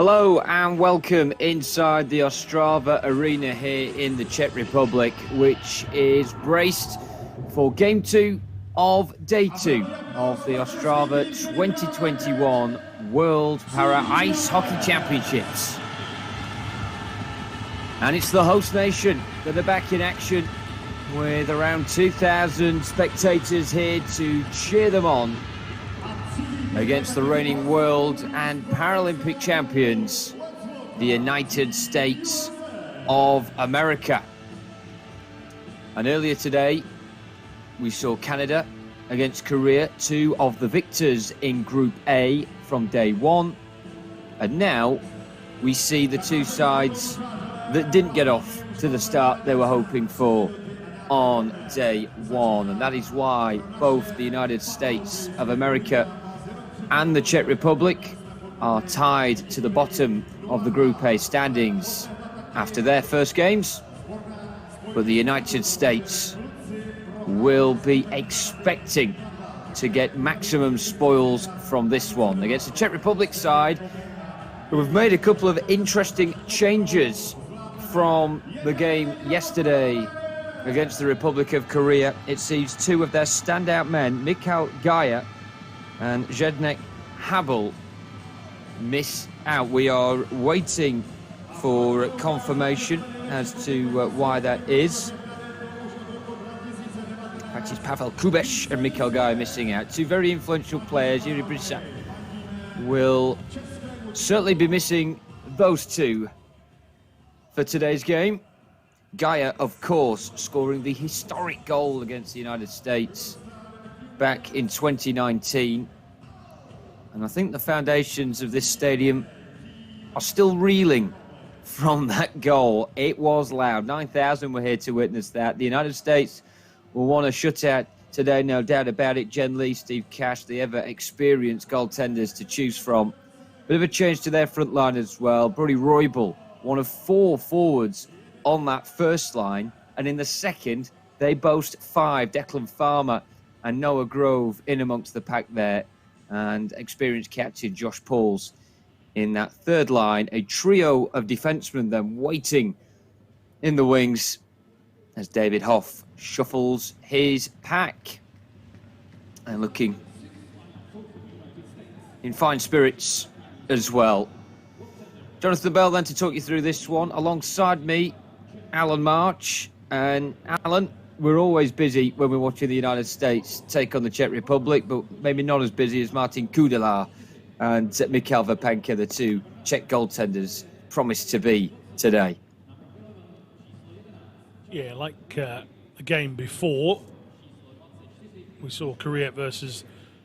Hello and welcome inside the Ostrava arena here in the Czech Republic, which is braced for Game 2 of Day 2 of the Ostrava 2021 World Para Ice Hockey Championships. And it's the host nation that are back in action with around 2,000 spectators here to cheer them on against the reigning world and Paralympic champions, the United States of America. And earlier today, we saw Canada against Korea, two of the victors in Group A from day one. And now we see the two sides that didn't get off to the start they were hoping for on day one. And that is why both the United States of America and the Czech Republic are tied to the bottom of the Group A standings after their first games. But the United States will be expecting to get maximum spoils from this one against the Czech Republic side, who have made a couple of interesting changes from the game yesterday against the Republic of Korea. It sees two of their standout men, Michal Gaja and Zdeněk Habel, miss out. We are waiting for confirmation as to why that is. That is Pavel Kubeš and Michal Gaja missing out. Two very influential players. Yuri Brisa will certainly be missing those two for today's game. Gaja, of course, scoring the historic goal against the United States back in 2019. And I think the foundations of this stadium are still reeling from that goal. It was loud. 9,000 were here to witness that. The United States will want a shutout today, no doubt about it. Jen Lee, Steve Cash, the ever-experienced goaltenders to choose from. Bit of a change to their front line as well. Brody Roybal, one of four forwards on that first line. And in the second, they boast five. Declan Farmer and Noah Grove in amongst the pack there. And experienced captain Josh Pauls in that third line. A trio of defensemen then waiting in the wings as David Hoff shuffles his pack. And looking in fine spirits as well. Jonathan Bell then to talk you through this one. Alongside me, Alan March. And Alan, we're always busy when we're watching the United States take on the Czech Republic, but maybe not as busy as Martin Kudela and Mikhail Vapenka, the two Czech goaltenders, promised to be today. Yeah, like the game before, we saw Korea versus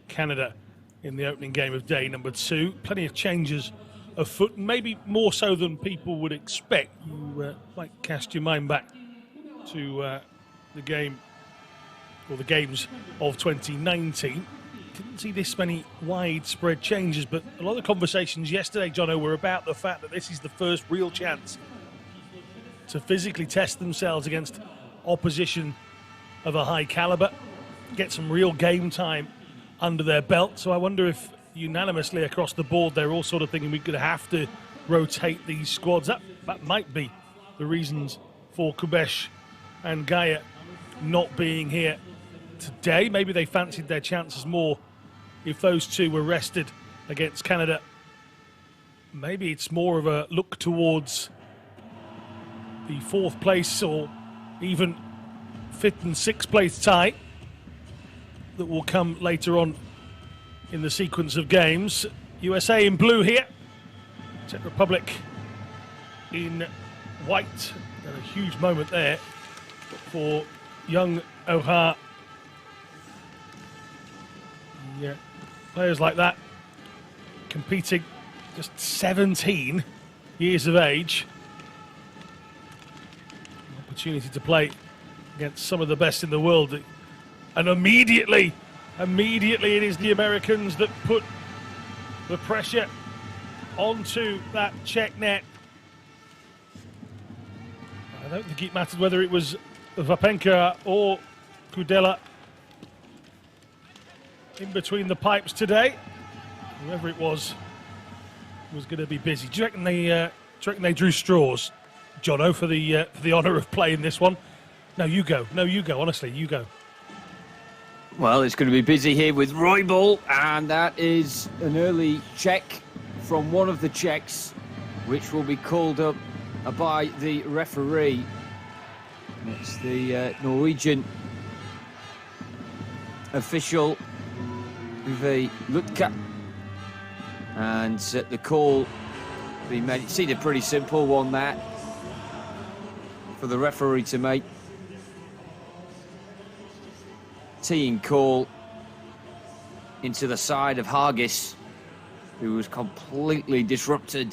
Canada in the opening game of day number 2. Plenty of changes afoot, maybe more so than people would expect. You might cast your mind back to the game, or the games of 2019. Didn't see this many widespread changes, but a lot of the conversations yesterday, Jono, were about the fact that this is the first real chance to physically test themselves against opposition of a high caliber, get some real game time under their belt. So I wonder if unanimously across the board they're all sort of thinking we're going to have to rotate these squads. That might be the reasons for Kubeš and Gaja not being here today. Maybe they fancied their chances more if those two were rested against Canada. Maybe it's more of a look towards the 4th place or even 5th and 6th place tie that will come later on in the sequence of games. USA in blue here, Czech Republic in white. And a huge moment there for young Ohar. Yeah, players like that competing, just 17 years of age. An opportunity to play against some of the best in the world. And immediately it is the Americans that put the pressure onto that Czech net. I don't think it mattered whether it was Vapenka or Kudela in between the pipes today. Whoever it was was going to be busy. Do you reckon they drew straws, Jono, for the honour of playing this one? No, you go. No, you go. Honestly, you go. Well, it's going to be busy here with Roybal, and that is an early check from one of the Czechs, which will be called up by the referee. It's the Norwegian official, Uwe Lutka, and the call being made. It seemed a pretty simple one, that, for the referee to make. Teeing call into the side of Hargis, who was completely disrupted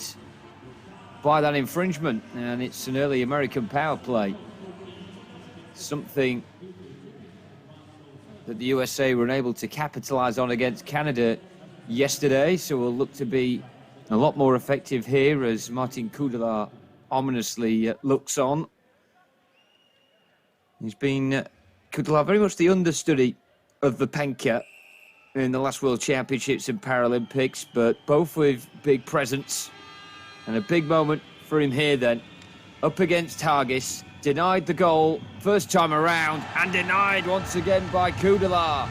by that infringement, and it's an early American power play. Something that the USA were unable to capitalize on against Canada yesterday, so we'll look to be a lot more effective here as Martin Kudela ominously looks on. He's been Kudela very much the understudy of Vapenka in the last World Championships and Paralympics, but both with big presence, and a big moment for him here then, up against Hargis. Denied the goal first time around, and denied once again by Kudela.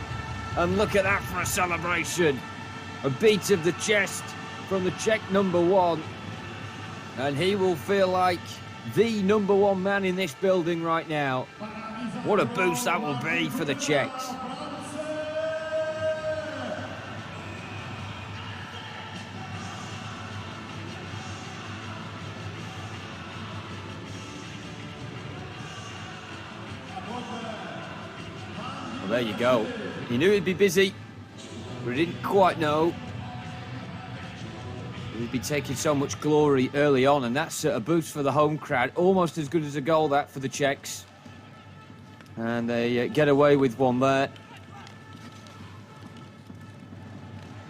And look at that for a celebration. A beat of the chest from the Czech #1. And he will feel like the #1 man in this building right now. What a boost that will be for the Czechs. Well, there you go. He knew he'd be busy, but he didn't quite know he'd be taking so much glory early on, and that's a boost for the home crowd. Almost as good as a goal, that, for the Czechs. And they get away with one there.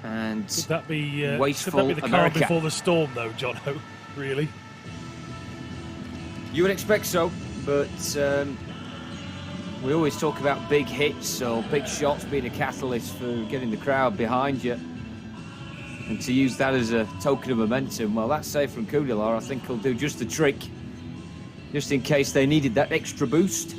And could that be wasteful the calm America before the storm, though, Jono? Really? You would expect so, but we always talk about big hits or big shots being a catalyst for getting the crowd behind you. And to use that as a token of momentum, well, that save from Kudela, I think, will do just the trick, just in case they needed that extra boost.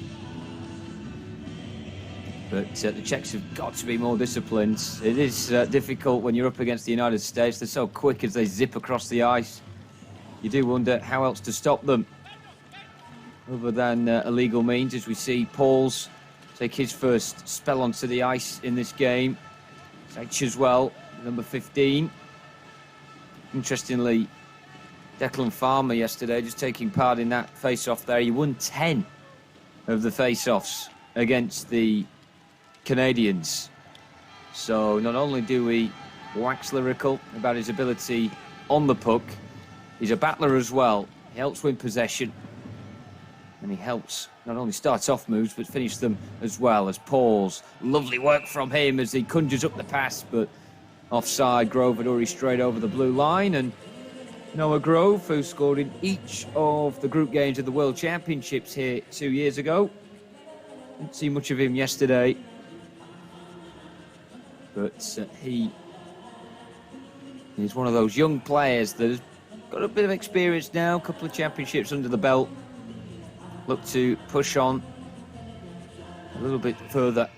But the Czechs have got to be more disciplined. It is difficult when you're up against the United States. They're so quick as they zip across the ice. You do wonder how else to stop them, other than illegal means, as we see Pauls take his first spell onto the ice in this game. Czech as well, number 15. Interestingly, Declan Farmer yesterday just taking part in that face-off there. He won 10 of the face-offs against the Canadians. So not only do we wax lyrical about his ability on the puck, he's a battler as well. He helps win possession, and he helps not only start off moves but finish them as well. As Paul's lovely work from him as he conjures up the pass, but offside. Grove had already strayed over the blue line, and Noah Grove, who scored in each of the group games of the World Championships here 2 years ago. Didn't see much of him yesterday, but he is one of those young players that has got a bit of experience now, a couple of championships under the belt. Look to push on a little bit further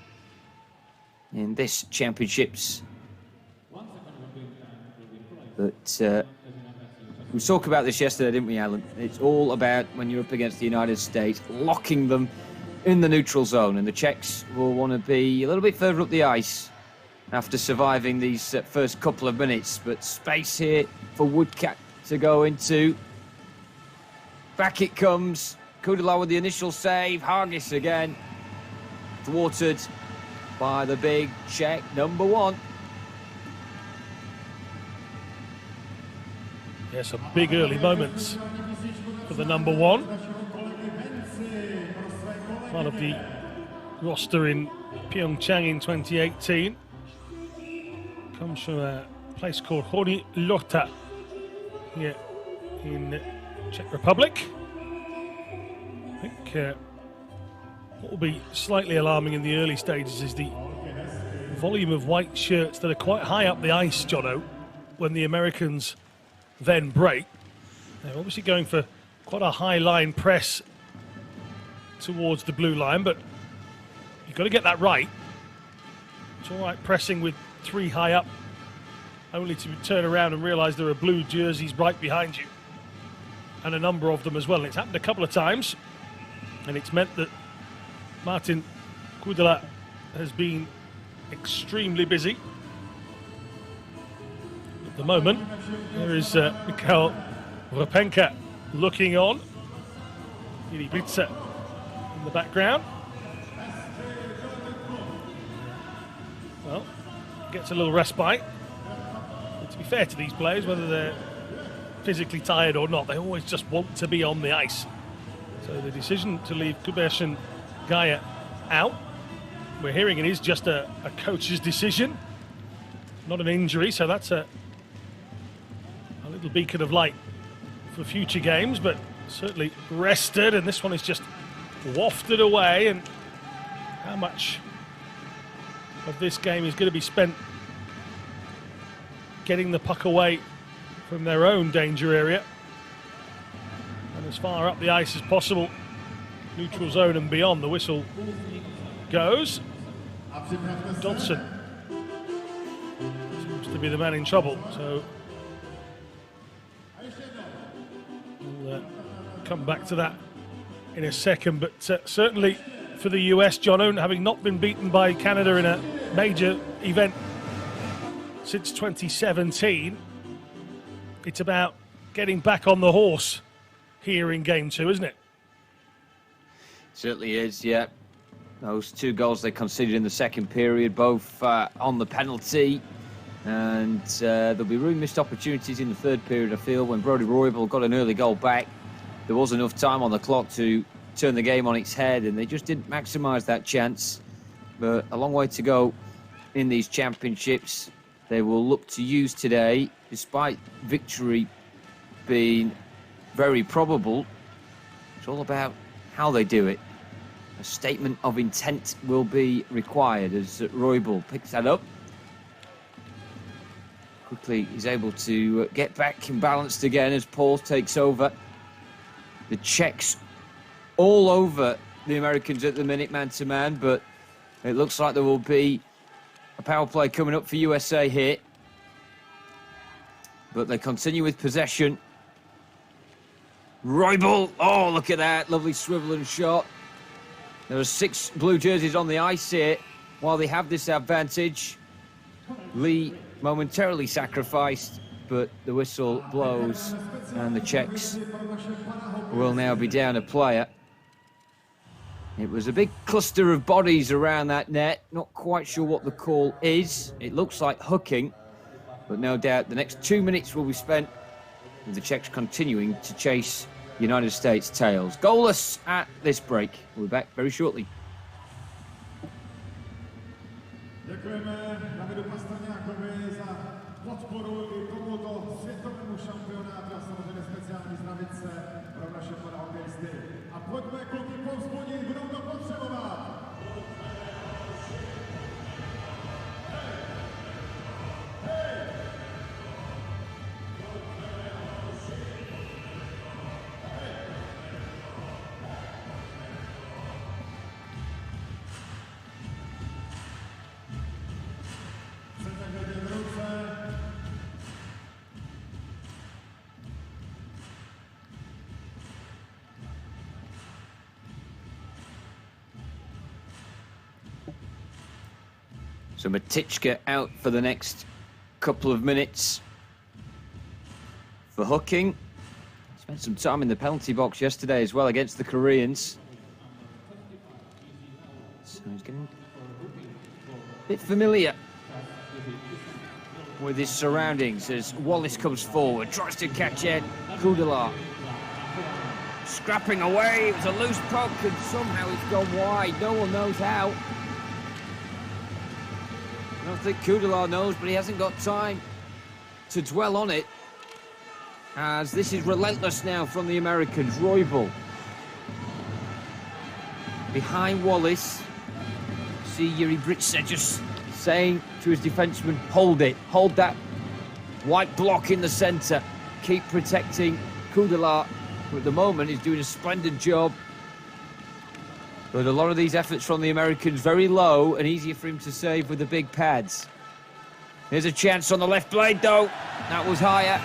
in this championships. But we talked about this yesterday, didn't we, Alan? It's all about, when you're up against the United States, locking them in the neutral zone, and the Czechs will want to be a little bit further up the ice after surviving these first couple of minutes. But space here for Woodcat to go into. Back it comes. Kudela with the initial save. Hargis again. Thwarted by the big Czech #1. Yeah, some big early moments for the #1. Part of the roster in Pyeongchang in 2018. Comes from a place called Horní Lhota here in Czech Republic. I think what will be slightly alarming in the early stages is the volume of white shirts that are quite high up the ice, Jono, when the Americans then break. They're obviously going for quite a high line press towards the blue line, but you've got to get that right. It's all right pressing with 3 high up, only to turn around and realise there are blue jerseys right behind you, and a number of them as well. And it's happened a couple of times, and it's meant that Martin Kudela has been extremely busy. At the moment, there is Mikhail Vrapenka looking on. Iri Blitzer in the background. Well, gets a little respite. But to be fair to these players, whether they're physically tired or not, they always just want to be on the ice. So the decision to leave Kubesh and Gaia out, we're hearing it is just a coach's decision, not an injury, so that's a little beacon of light for future games, but certainly rested, and this one is just wafted away. And how much of this game is going to be spent getting the puck away from their own danger area and as far up the ice as possible, neutral zone and beyond. The whistle goes. Dodson seems to be the man in trouble, so we'll come back to that in a second. But certainly for the US, John, having not been beaten by Canada in a major event since 2017, it's about getting back on the horse here in game 2, isn't it? Certainly is, yeah. Those 2 goals they conceded in the second period, both on the penalty. And there'll be room missed opportunities in the third period, I feel. When Brodie Roybal got an early goal back, there was enough time on the clock to turn the game on its head, and they just didn't maximise that chance. But a long way to go in these championships. They will look to use today, despite victory being very probable. It's all about how they do it. A statement of intent will be required as Roybal picks that up. Quickly, he's able to get back and balanced again as Paul takes over. The Czechs all over the Americans at the minute, man-to-man, but it looks like there will be a power play coming up for USA here. But they continue with possession. Roybal, oh, look at that, lovely swivel and shot. There are 6 blue jerseys on the ice here while they have this advantage. Lee momentarily sacrificed, but the whistle blows and the Czechs will now be down a player. It was a big cluster of bodies around that net. Not quite sure what the call is. It looks like hooking, but no doubt the next 2 minutes will be spent with the Czechs continuing to chase United States tails. Goalless at this break. We'll be back very shortly. Děkujeme Davidu Pastrňákovi za podporu i tomuto světovému šampionátu a samozřejmě speciální zdravice pro naše paralympisty. A pojďme kluky povzbudit, budou to potřebovat. So Matichka out for the next couple of minutes for hooking. Spent some time in the penalty box yesterday as well against the Koreans. So he's getting a bit familiar with his surroundings as Wallace comes forward, tries to catch it. Kudela scrapping away. It was a loose puck and somehow it's gone wide. No one knows how. I don't think Kudela knows, but he hasn't got time to dwell on it, as this is relentless now from the Americans. Roybal behind Wallace. See Iri Blitzer just saying to his defenseman, hold it, hold that white block in the centre, keep protecting Kudala, who at the moment is doing a splendid job. But a lot of these efforts from the Americans very low and easier for him to save with the big pads. Here's a chance on the left blade though. That was higher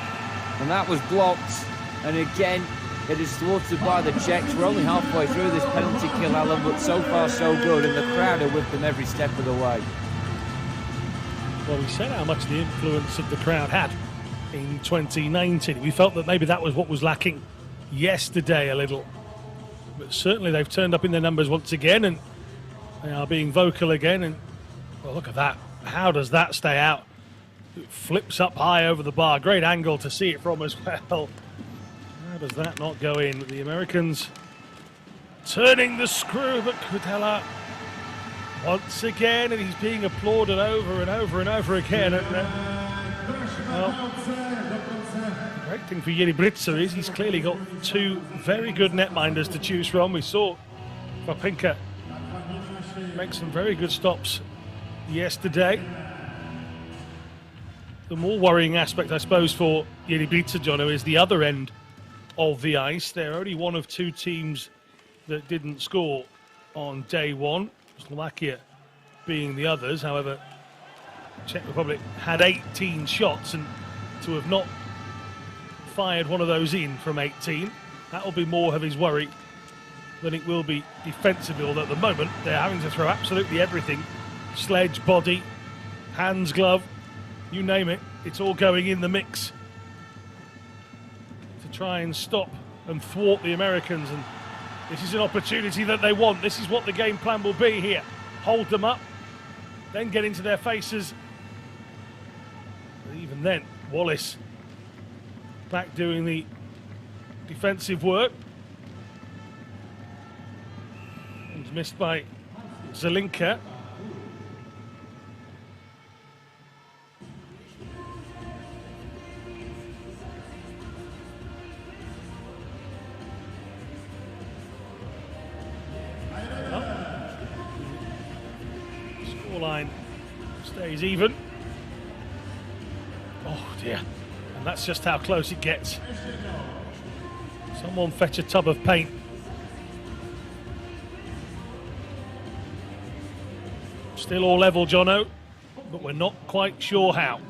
and that was blocked. And again, it is thwarted by the Czechs. We're only halfway through this penalty kill, Alan, but so far so good, and the crowd are with them every step of the way. Well, we said how much the influence of the crowd had in 2019. We felt that maybe that was what was lacking yesterday a little. But certainly they've turned up in their numbers once again, and they are being vocal again. And well, look at that. How does that stay out? It flips up high over the bar. Great angle to see it from as well. How does that not go in? The Americans turning the screw, but Kudala once again, and he's being applauded over and over and over again. And, well, the great thing for Jiří Britzer is he's clearly got two very good netminders to choose from. We saw Papinka make some very good stops yesterday. The more worrying aspect, I suppose, for Jiří Britzer, Jono, is the other end of the ice. They're only one of two teams that didn't score on day one, Slovakia being the others. However, Czech Republic had 18 shots, and to have not fired one of those in from 18, that will be more of his worry than it will be defensively, although at the moment they're having to throw absolutely everything. Sledge, body, hands, glove, you name it, it's all going in the mix to try and stop and thwart the Americans. And this is an opportunity that they want. This is what the game plan will be here. Hold them up, then get into their faces. But even then, Wallace back doing the defensive work. And missed by Zelinka. Scoreline stays even. Oh dear. And that's just how close it gets. Someone fetch a tub of paint. Still all level, Jono, but we're not quite sure how.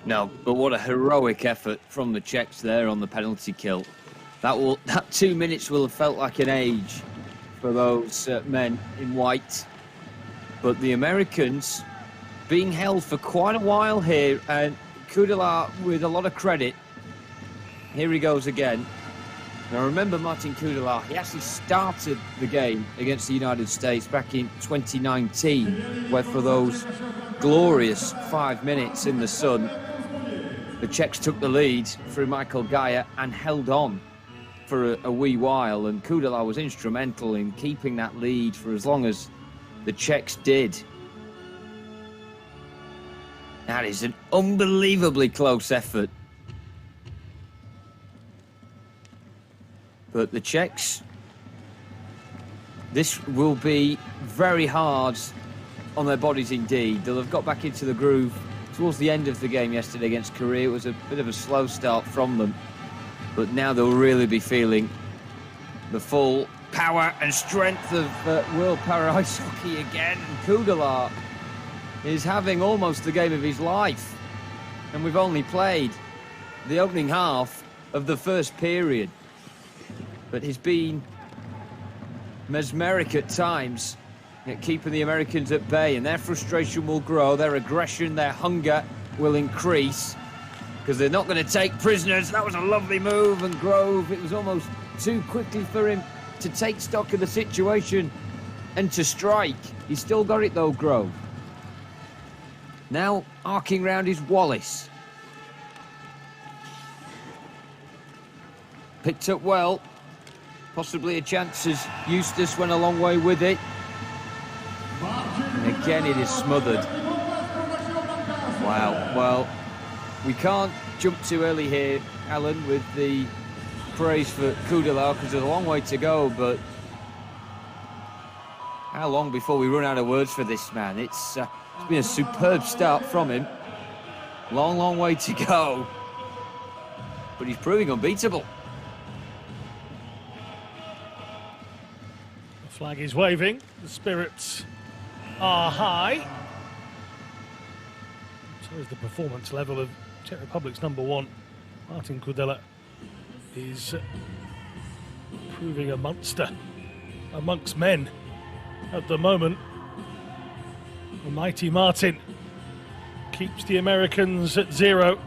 No, but what a heroic effort from the Czechs there on the penalty kill. That 2 minutes will have felt like an age for those men in white. But the Americans being held for quite a while here, and Kudala with a lot of credit. Here he goes again. Now remember Martin Kudala, he actually started the game against the United States back in 2019, where for those glorious 5 minutes in the sun, the Czechs took the lead through Michael Geyer and held on for a wee while, and Kudala was instrumental in keeping that lead for as long as the Czechs did. That is an unbelievably close effort. But the Czechs, this will be very hard on their bodies indeed. They'll have got back into the groove towards the end of the game yesterday against Korea. It was a bit of a slow start from them, but now they'll really be feeling the full power and strength of World Para Ice Hockey again. And Kudala is having almost the game of his life, and we've only played the opening half of the first period. But he's been mesmeric at times at keeping the Americans at bay, and their frustration will grow, their aggression, their hunger will increase, because they're not going to take prisoners. That was a lovely move, and Grove, it was almost too quickly for him to take stock of the situation and to strike. He's still got it though, Grove. Now arcing round is Wallace. Picked up well. Possibly a chance as Eustace went a long way with it. And again it is smothered. Wow, well, we can't jump too early here, Alan, with the praise for Kudala, because there's a long way to go, but how long before we run out of words for this man? It's been a superb start from him. Long, long way to go. but he's proving unbeatable. The flag is waving. The spirits are high. So is the performance level of Czech Republic's #1. Martin Kudela is proving a monster amongst men at the moment. The mighty Martin keeps the Americans at 0.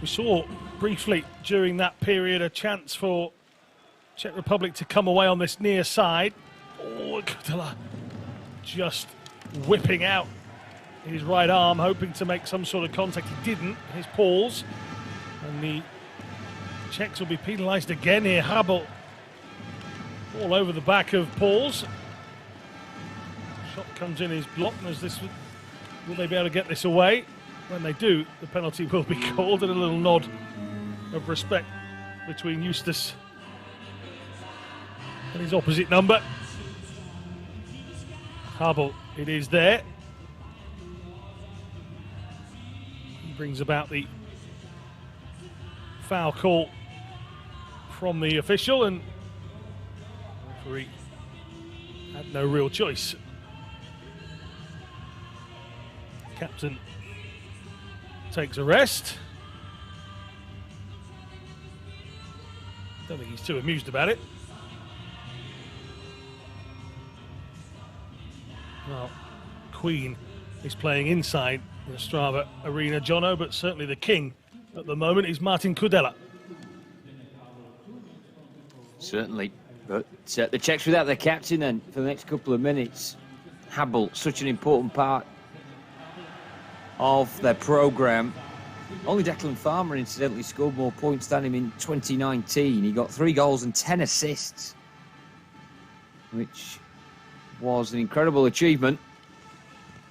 We saw briefly during that period a chance for Czech Republic to come away on this near side. Oh, Kudela just whipping out his right arm, hoping to make some sort of contact. He didn't. His paws. And the Czechs will be penalised again here. Habel all over the back of Pauls. Shot comes in, is blocked. As this, will they be able to get this away? When they do, the penalty will be called, and a little nod of respect between Eustace and his opposite number. Habel, it is there. He brings about the foul call from the official, and the referee had no real choice. Captain takes a rest. Don't think he's too amused about it. Well, Queen is playing inside the Ostrava arena, Jono, but certainly the king at the moment is Martin Kudela. Certainly, but the Czechs without their captain then for the next couple of minutes. Habel, such an important part of their programme. Only Declan Farmer, incidentally, scored more points than him in 2019. He got 3 goals and 10 assists, which was an incredible achievement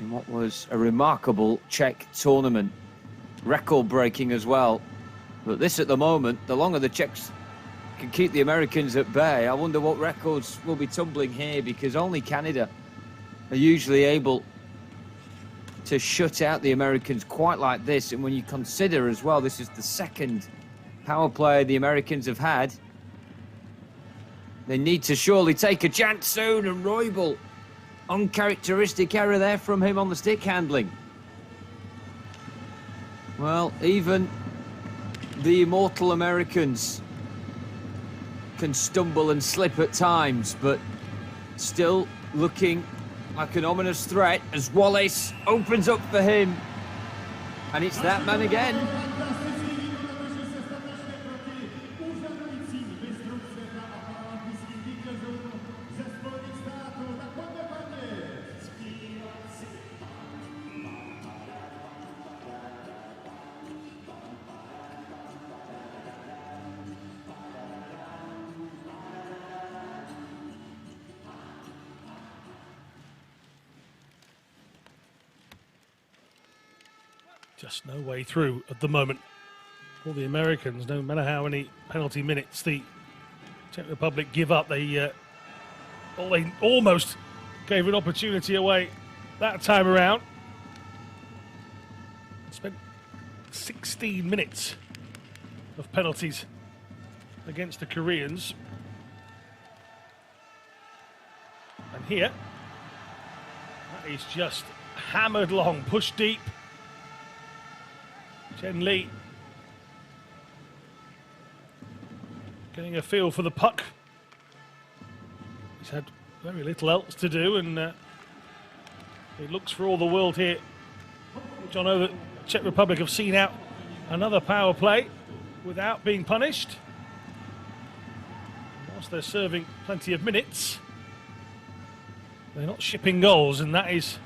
in what was a remarkable Czech tournament. Record-breaking as well. But this, at the moment, the longer the Czechs can keep the Americans at bay, I wonder what records will be tumbling here, because only Canada are usually able to shut out the Americans quite like this. And when you consider as well, this is the second power play the Americans have had, they need to surely take a chance soon. And Roybal, uncharacteristic error there from him on the stick handling. Well, even the immortal Americans can stumble and slip at times, but still looking like an ominous threat as Wallace opens up for him. And it's that man again. Just no way through at the moment for the Americans. No matter how many penalty minutes the Czech Republic give up, they almost gave an opportunity away that time around. Spent 16 minutes of penalties against the Koreans. And here, that is just hammered long, pushed deep. Chen Li getting a feel for the puck. He's had very little else to do, and it looks for all the world here, John, that Czech Republic have seen out another power play without being punished. Whilst they're serving plenty of minutes, they're not shipping goals, and that is,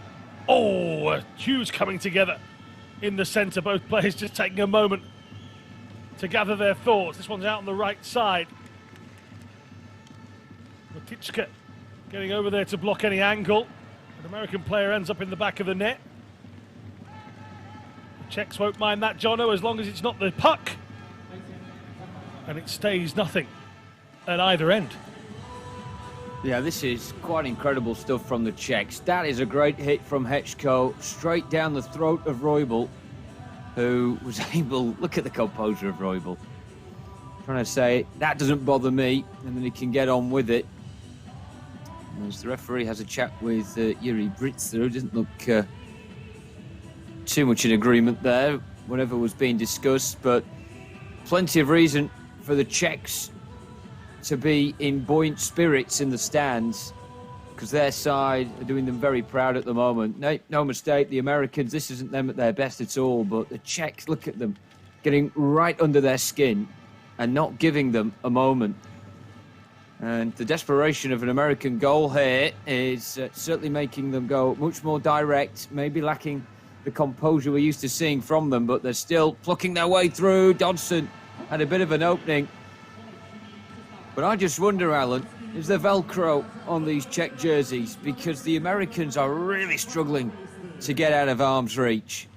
a huge coming together in the centre. Both players just taking a moment to gather their thoughts. This one's out on the right side. Matichka getting over there to block any angle. An American player ends up in the back of the net. The Czechs won't mind that, Jono, as long as it's not the puck. And it stays nothing at either end. Yeah, this is quite incredible stuff from the Czechs. That is a great hit from Hečko, straight down the throat of Roybal. who was able, look at the composure of Roybal, trying to say, that doesn't bother me, and then he can get on with it. As the referee has a chat with Yuri Britzer, who doesn't look too much in agreement there, whatever was being discussed, but plenty of reason for the Czechs to be in buoyant spirits in the stands, because their side are doing them very proud at the moment. No mistake, the Americans, this isn't them at their best at all, but the Czechs, look at them, getting right under their skin and not giving them a moment. And the desperation of an American goal here is certainly making them go much more direct, maybe lacking the composure we're used to seeing from them, but they're still plucking their way through. Dodson had a bit of an opening. But I just wonder, Alan, is there Velcro on these Czech jerseys? Because the Americans are really struggling to get out of arm's reach.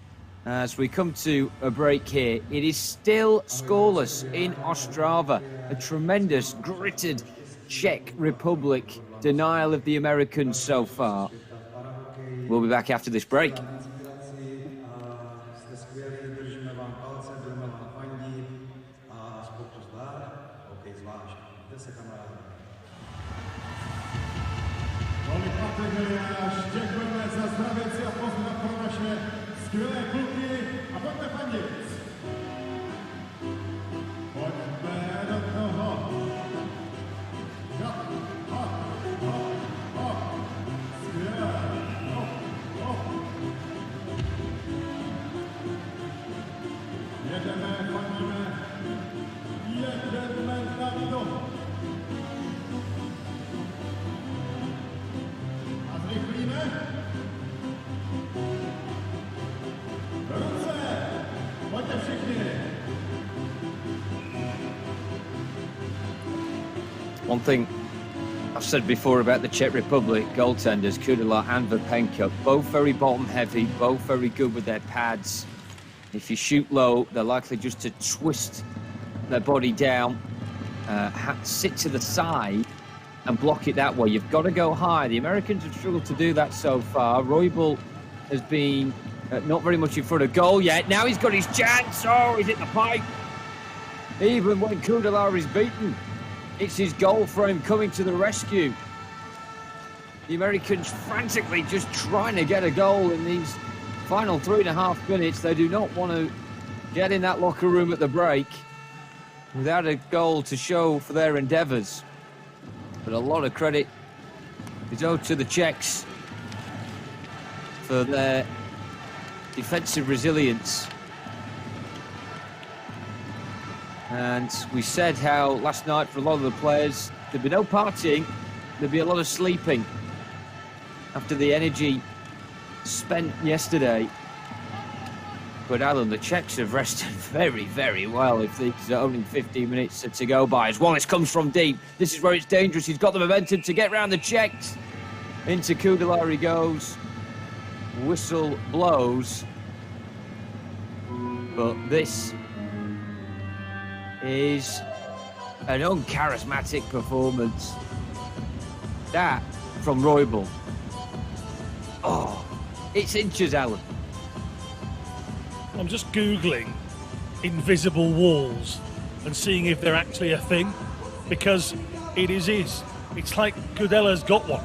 As we come to a break here, it is still scoreless in Ostrava. A tremendous, gritted Czech Republic denial of the Americans so far. We'll be back after this break. Děkujeme za zdravěci a pozdrav pro naše skvělé kluky a pojďme fandit. Pojďme do toho. Skvělé. Jedeme, fandíme. Jedeme na to. One thing I've said before about the Czech Republic goaltenders, Kudela and Vapenka, both very bottom heavy, both very good with their pads. If you shoot low, they're likely just to twist their body down, sit to the side and block it that way. You've got to go high. The Americans have struggled to do that so far. Roybal has been not very much in front of goal yet. Now he's got his chance. Oh, he's hit the pipe. Even when Kudela is beaten, it's his goal frame coming to the rescue. The Americans frantically just trying to get a goal in these final 3.5 minutes. They do not want to get in that locker room at the break without a goal to show for their endeavours. But a lot of credit is owed to the Czechs for their defensive resilience. And we said how last night for a lot of the players, there'd be no partying, there'd be a lot of sleeping after the energy spent yesterday. But Alan, the Czechs have rested very, very well if these are only 15 minutes to go by. As Wallace comes from deep, this is where it's dangerous. He's got the momentum to get round the Czechs. Into Kudela he goes. Whistle blows. But this is an uncharismatic performance. That from Roybal. Oh, it's inches, Alan. I'm just Googling invisible walls and seeing if they're actually a thing, because it is. It's like Kudela's got one.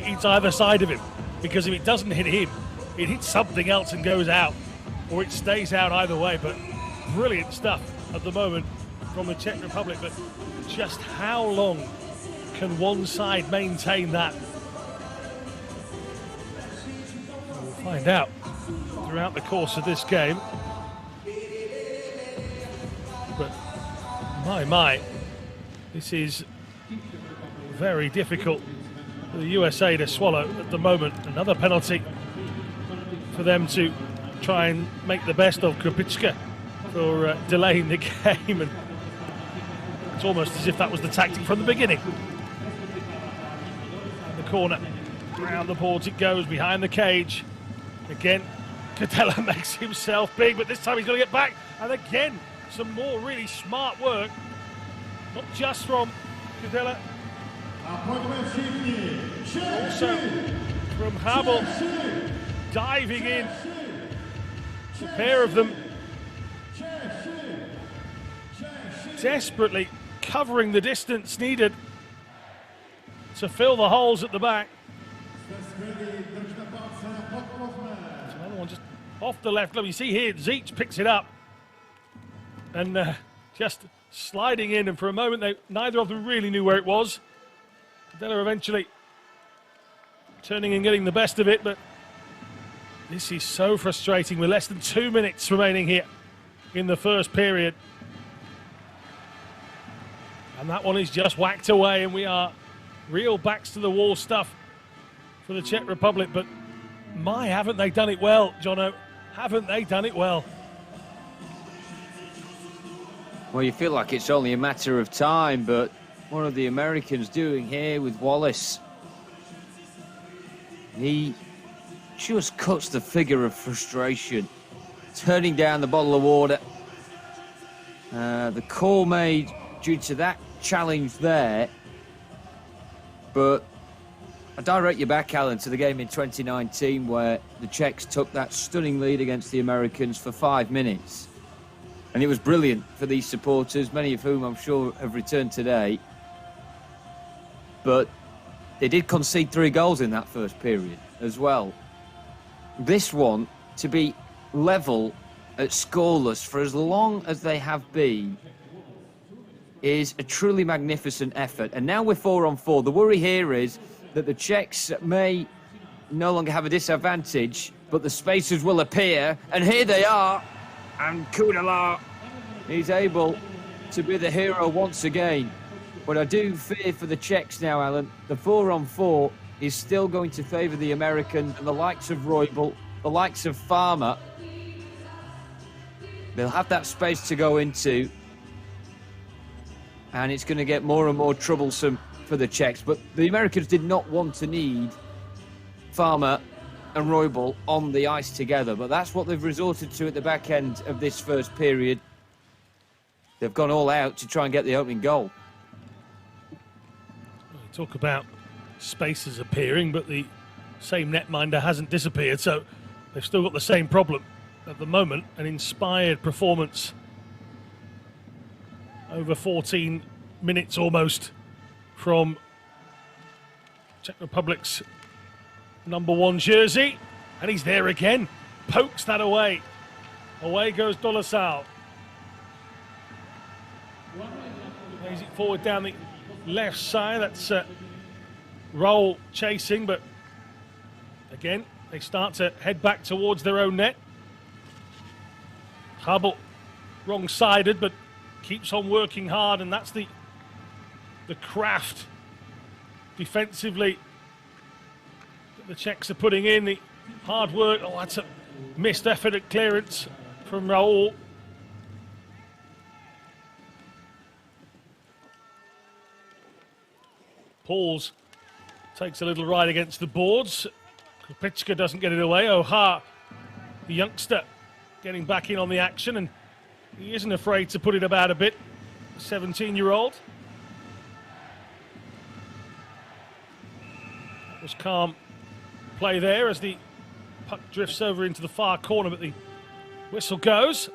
It's either side of him, because if it doesn't hit him, it hits something else and goes out, or it stays out either way. But brilliant stuff at the moment from the Czech Republic. But just how long can one side maintain that? We'll find out throughout the course of this game. But my, this is very difficult for the USA to swallow at the moment. Another penalty for them to try and make the best of Krupicka for delaying the game, and it's almost as if that was the tactic from the beginning. The corner, round the boards it goes, behind the cage. Again, Kudela makes himself big, but this time he's going to get back. And again, some more really smart work, not just from Kudela, also from Habel, diving in A pair of them desperately covering the distance needed to fill the holes at the back. There's another one just off the left glove. You see here, Zeech picks it up and just sliding in, and for a moment neither of them really knew where it was. Della eventually turning and getting the best of it, but this is so frustrating with less than 2 minutes remaining here in the first period. And that one is just whacked away, and we are real backs to the wall stuff for the Czech Republic. But my, haven't they done it well, Jono? Haven't they done it well? Well, you feel like it's only a matter of time, but what are the Americans doing here with Wallace? He just cuts the figure of frustration, turning down the bottle of water. The call made due to that challenge there, but I direct you back, Alan, to the game in 2019 where the Czechs took that stunning lead against the Americans for 5 minutes. And it was brilliant for these supporters, many of whom I'm sure have returned today. But they did concede 3 goals in that first period as well. This one, to be level at scoreless for as long as they have been, is a truly magnificent effort. And now we're 4-on-4. The worry here is that the Czechs may no longer have a disadvantage, but the spaces will appear. And here they are. And Kudala is able to be the hero once again. But I do fear for the Czechs now, Alan. The 4-on-4 is still going to favour the Americans, and the likes of Roybal, the likes of Farmer. They'll have that space to go into, and it's going to get more and more troublesome for the Czechs. But the Americans did not want to need Farmer and Roybal on the ice together, but that's what they've resorted to at the back end of this first period. They've gone all out to try and get the opening goal. Talk about spaces appearing, but the same netminder hasn't disappeared, so they've still got the same problem at the moment. An inspired performance over 14 minutes almost from Czech Republic's number 1 jersey, and he's there again, pokes that away. Away goes Dolasal. Plays it forward down the left side. That's Roll chasing, but again they start to head back towards their own net. Hubble wrong-sided, but keeps on working hard, and that's the craft defensively that the Czechs are putting in. The hard work. Oh, that's a missed effort at clearance from Raul. Pauls takes a little ride against the boards. Kopicka doesn't get it away. Oha, the youngster, getting back in on the action, and he isn't afraid to put it about a bit. 17-year-old. That was calm play there as the puck drifts over into the far corner, but the whistle goes.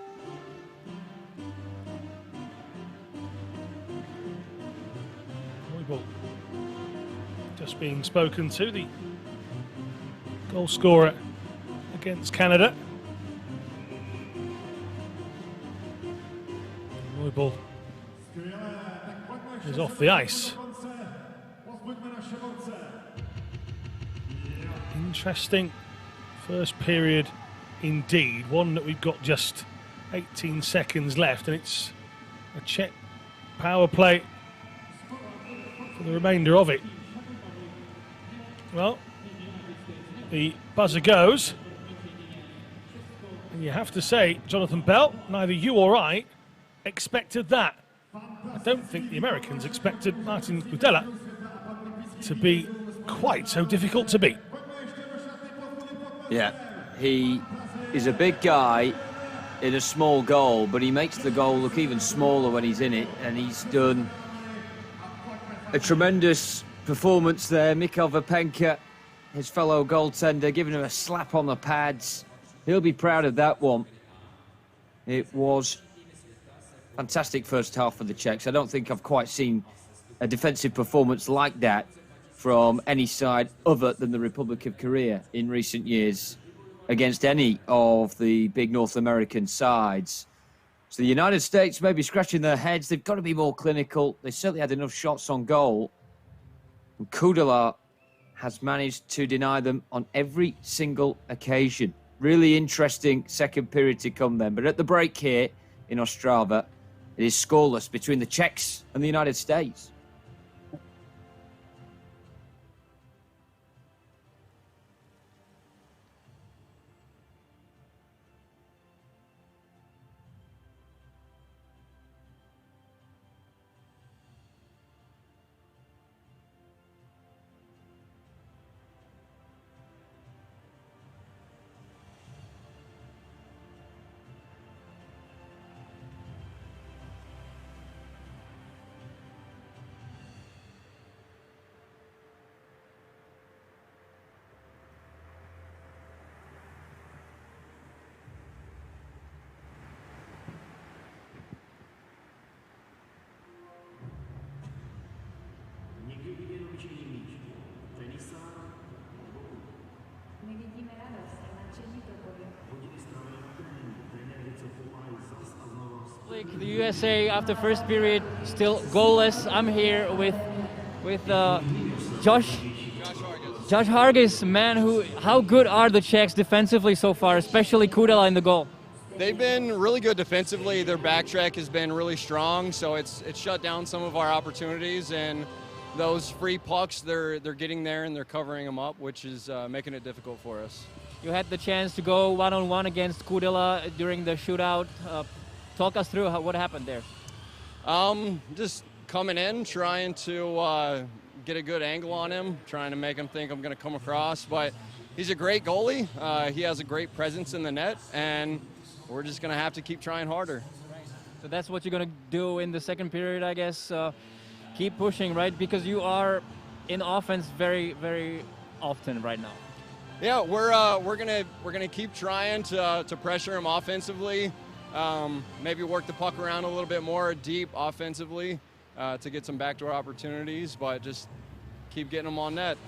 Just being spoken to, the goal scorer against Canada. Roybal is off the ice. Interesting first period indeed, one that we've got just 18 seconds left, and it's a Czech power play for the remainder of it. Well, the buzzer goes, and you have to say, Jonathan Bell, neither you or I expected that. I don't think the Americans expected Martin Kudela to be quite so difficult to beat. Yeah, he is a big guy in a small goal, but he makes the goal look even smaller when he's in it, and he's done a tremendous performance there. Mikhail Vapenka, his fellow goaltender, giving him a slap on the pads. He'll be proud of that one. It was fantastic first half for the Czechs. I don't think I've quite seen a defensive performance like that from any side other than the Republic of Korea in recent years against any of the big North American sides. So the United States may be scratching their heads. They've got to be more clinical. They certainly had enough shots on goal. And Kudela has managed to deny them on every single occasion. Really interesting second period to come then. But at the break here in Ostrava, it is scoreless between the Czechs and the United States. The USA after first period still goalless. I'm here with Josh Hargis, man. How good are the Czechs defensively so far, especially Kudela in the goal? They've been really good defensively. Their backtrack has been really strong, so it's shut down some of our opportunities. And those free pucks, they're getting there and they're covering them up, which is making it difficult for us. You had the chance to go one-on-one against Kudela during the shootout. Talk us through what happened there. Just coming in, trying to get a good angle on him, trying to make him think I'm going to come across. But he's a great goalie. He has a great presence in the net, and we're just going to have to keep trying harder. So that's what you're going to do in the second period, I guess. Keep pushing, right? Because you are in offense very, very often right now. Yeah, we're gonna keep trying to pressure him offensively. Maybe work the puck around a little bit more deep offensively to get some backdoor opportunities, but just keep getting them on net.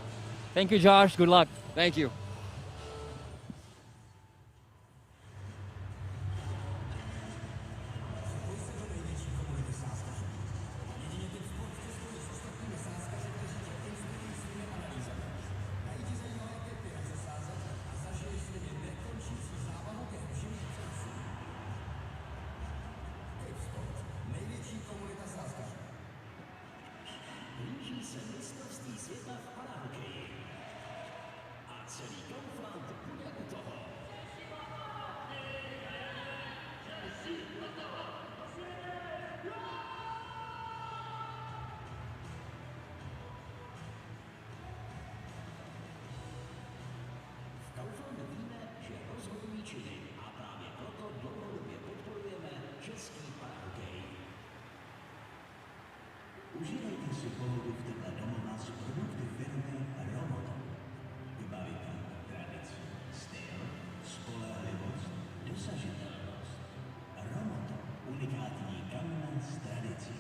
Thank you, Josh. Good luck. Thank you. Užívejte si pohodu v teple domova s produkty firmy Romoto. Vybaví vám tradici, styl, spolehlivost, dosažitelnost. Romoto, unikátní kamna s tradicí.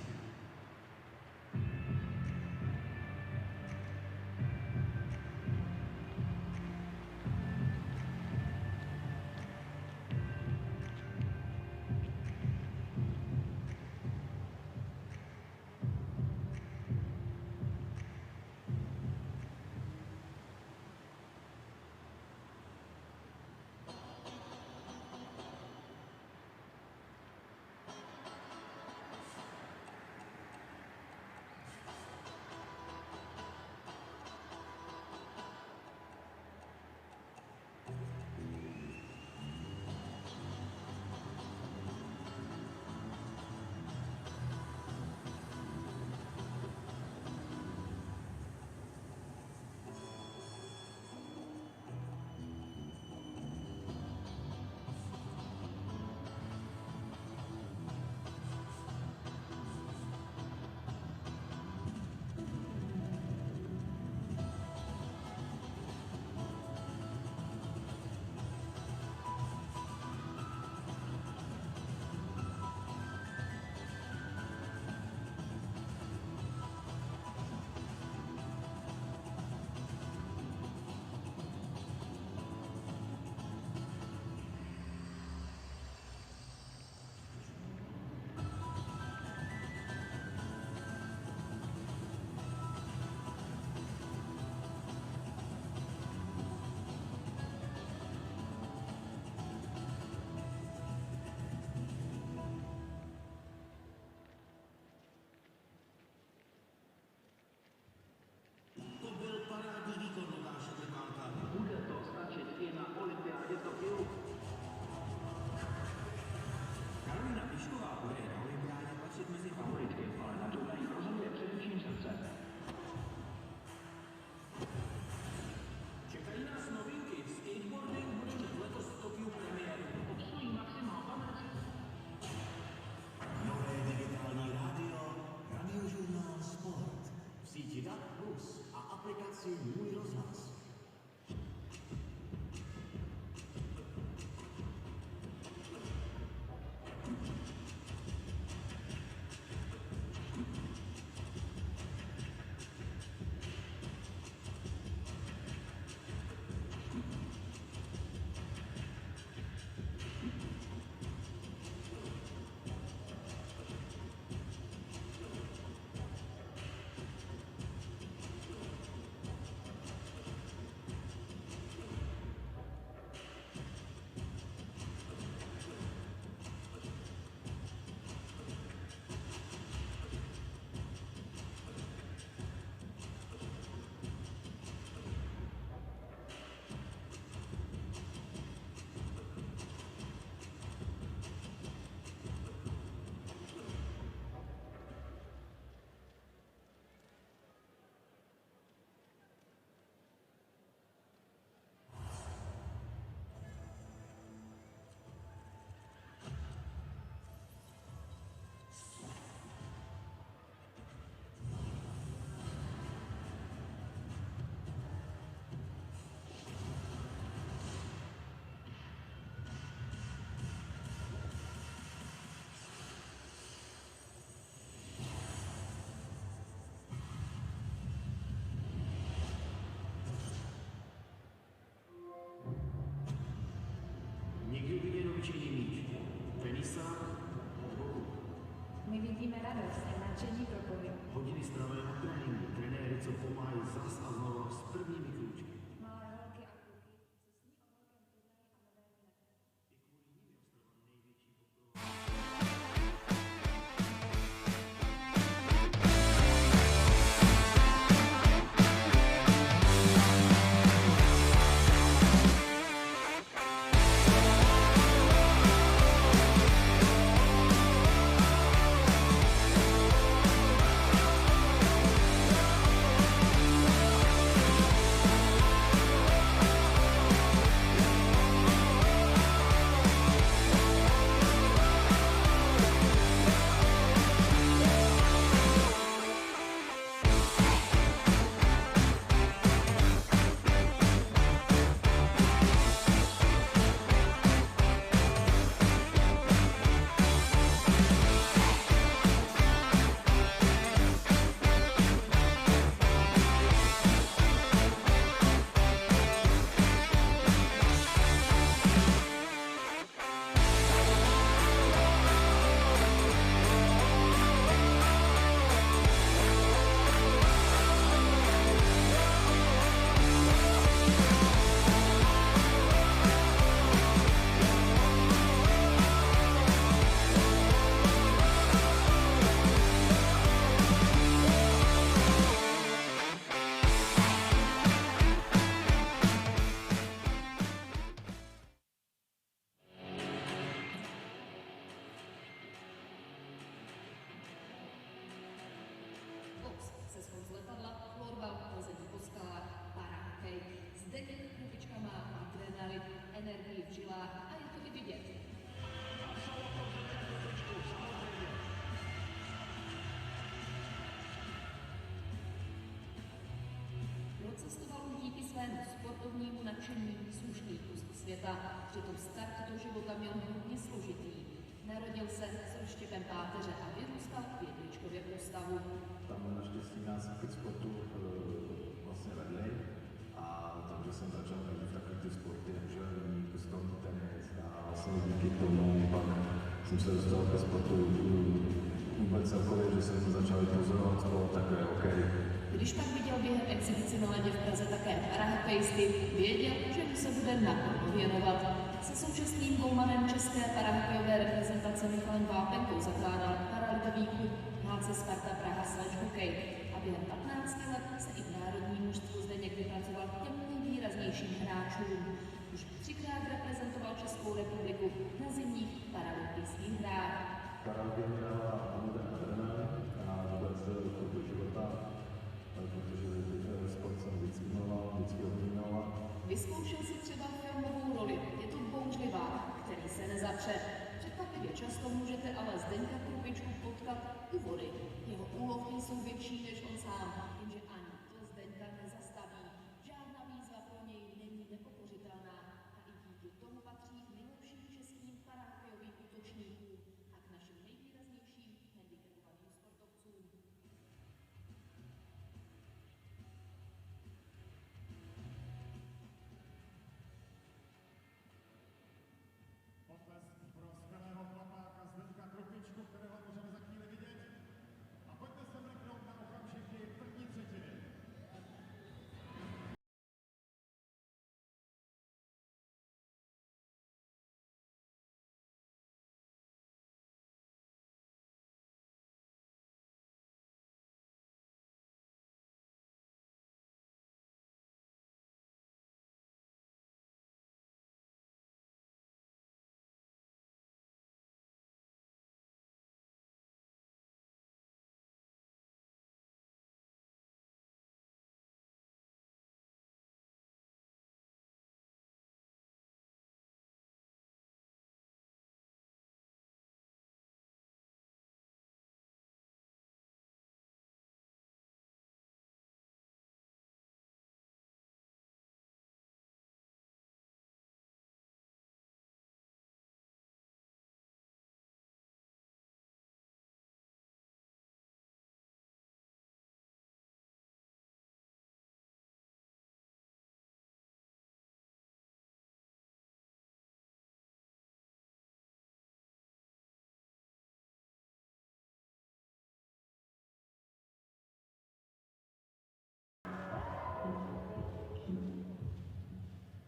scénu sportovnímu nadšení slušných kus světa. Přitom start do života měl hodně složitý. Narodil se s rozštěpem páteře a vyrůstal v pětničkově ústavu. Tam naštěstí nás k sportu vlastně vedli a takže jsem začal chodit v takových ty sporty, že pistolní tenis a vlastně díky tomu pak jsem se dostal ke sportu vůbec celkově, že jsem začal pozorovat sport, tak je OK. Když pak viděl během exibici na ledě v Praze také parahokejisty, věděl, že mu se bude naplno věnovat. Se současným golmanem české parahokejové reprezentace Michalem Vápenkou zakládal paralympický klub HC Sparta Praha / hokej a během 15 let se i v národním mužstvu zde někdy pracoval k těm nejvýraznějším hráčům. Už 3krát reprezentoval Českou republiku na zimních paralympijských hrách. Paralympia hrála ten adrenalin a vůbec do života, protože sport jsem vždycky miloval, vždycky odmínoval. Vyzkoušel si třeba filmovou roli, je to bouřlivá, který se nezapře. Překvapivě často můžete ale Zdeňka Krupičku potkat u vody. Jeho úlovky jsou větší než on sám, jenže ani to Zdeňka nezastaví. Žádná výzva pro něj není nepokořitelná a i díky tomu patří k nejlepším českým parahokejovým útočníkům a k našim nejvýraznějším handicapovaným sportovcům. Potlesk pro skvělého chlapáka Zdeňka Krupičku, kterého můžeme za chvíli vidět. A pojďme se mrknout na okamžiky první třetiny.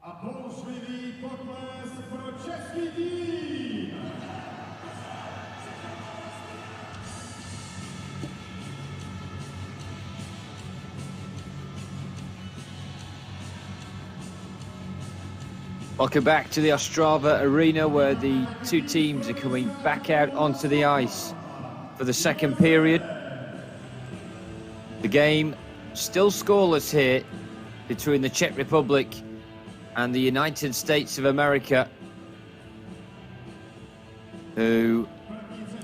A bouřlivý potlesk pro český tým! Welcome back to the Ostrava arena where the two teams are coming back out onto the ice for the second period. The game still scoreless here between the Czech Republic and the United States of America, who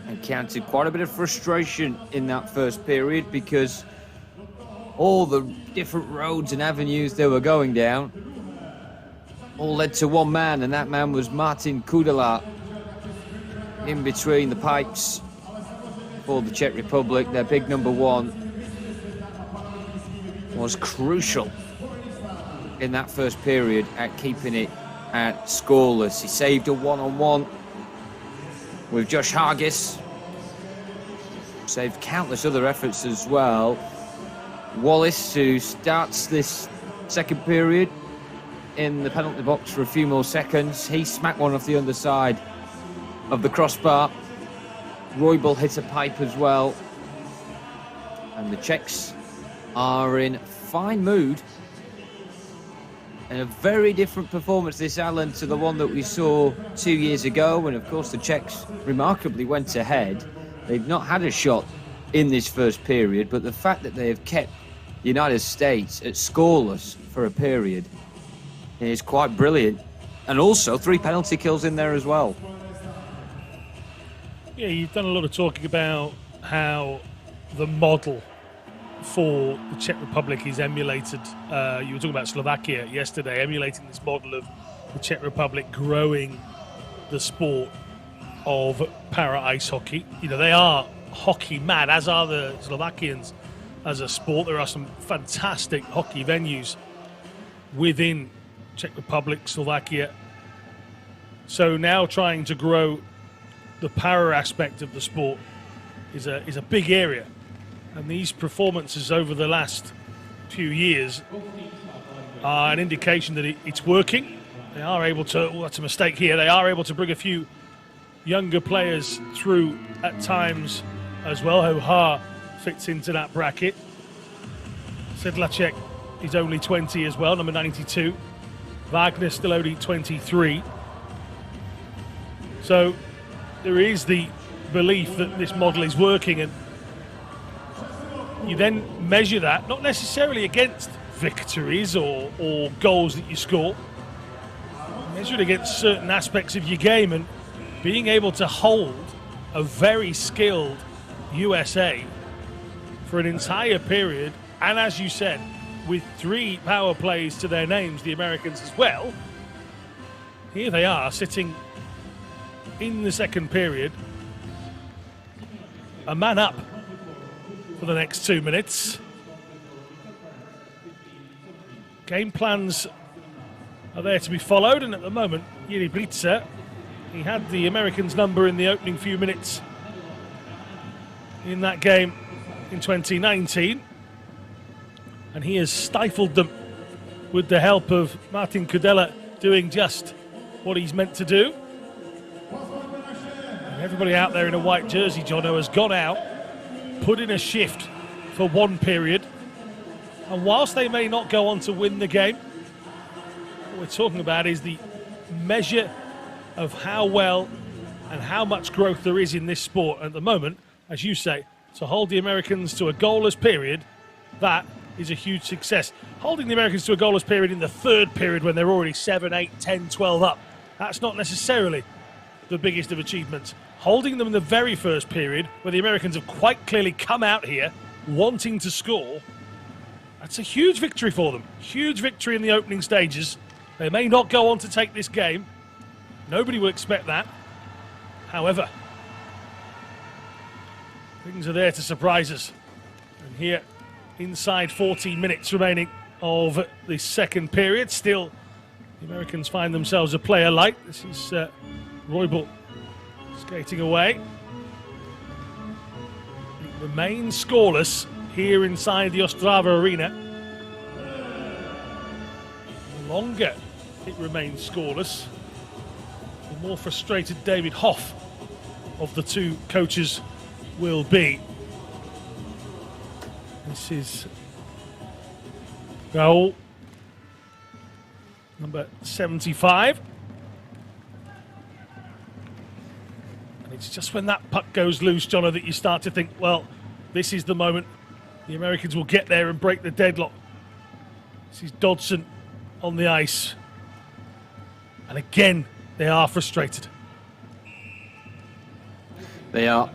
encountered quite a bit of frustration in that first period because all the different roads and avenues they were going down all led to one man, and that man was Martin Kudela in between the pipes for the Czech Republic. Their big number one was crucial in that first period at keeping it at scoreless. He saved a one-on-one with Josh Hargis, saved countless other efforts as well. Wallace, who starts this second period in the penalty box for a few more seconds, he smacked one off the underside of the crossbar. Roybal hit a pipe as well, and the Czechs are in fine mood. And a very different performance this, Alan, to the one that we saw 2 years ago when, of course, the Czechs remarkably went ahead. They've not had a shot in this first period, but the fact that they have kept the United States at scoreless for a period is quite brilliant. And also 3 penalty kills in there as well. Yeah, you've done a lot of talking about how the model for the Czech Republic is emulated. You were talking about Slovakia yesterday, emulating this model of the Czech Republic growing the sport of para ice hockey. You know, they are hockey mad, as are the Slovakians as a sport. There are some fantastic hockey venues within Czech Republic, Slovakia. So now trying to grow the para aspect of the sport is a big area. And these performances over the last few years are an indication that it's working. They are able to, oh, that's a mistake here, they are able to bring a few younger players through at times as well. Hoha fits into that bracket. Sedlacek is only 20 as well, number 92. Wagner still only 23. So there is the belief that this model is working, and you then measure that, not necessarily against victories or goals that you score, measure it against certain aspects of your game, and being able to hold a very skilled USA for an entire period, and as you said, with 3 power plays to their names, the Americans as well. Here they are sitting in the second period, a man up for the next 2 minutes. Game plans are there to be followed, and at the moment, Jiri Blitzer, he had the Americans' number in the opening few minutes in that game in 2019, and he has stifled them with the help of Martin Kudela doing just what he's meant to do. And everybody out there in a white jersey, Jono, has gone out, put in a shift for one period, and whilst they may not go on to win the game, what we're talking about is the measure of how well and how much growth there is in this sport at the moment. As you say, to hold the Americans to a goalless period, that is a huge success. Holding the Americans to a goalless period in the third period when they're already 7, 8, 10, 12 up, that's not necessarily the biggest of achievements. Holding them in the very first period, where the Americans have quite clearly come out here wanting to score, that's a huge victory for them. Huge victory in the opening stages. They may not go on to take this game. Nobody will expect that. However, things are there to surprise us. And here, inside 14 minutes remaining of the second period, still the Americans find themselves a player light. This is Roybal skating away. It remains scoreless here inside the Ostrava arena. The longer it remains scoreless, the more frustrated David Hoff of the two coaches will be. This is goal number 75. And it's just when that puck goes loose, Jono, that you start to think, well, this is the moment the Americans will get there and break the deadlock. This is Dodson on the ice. And again, they are frustrated. They are.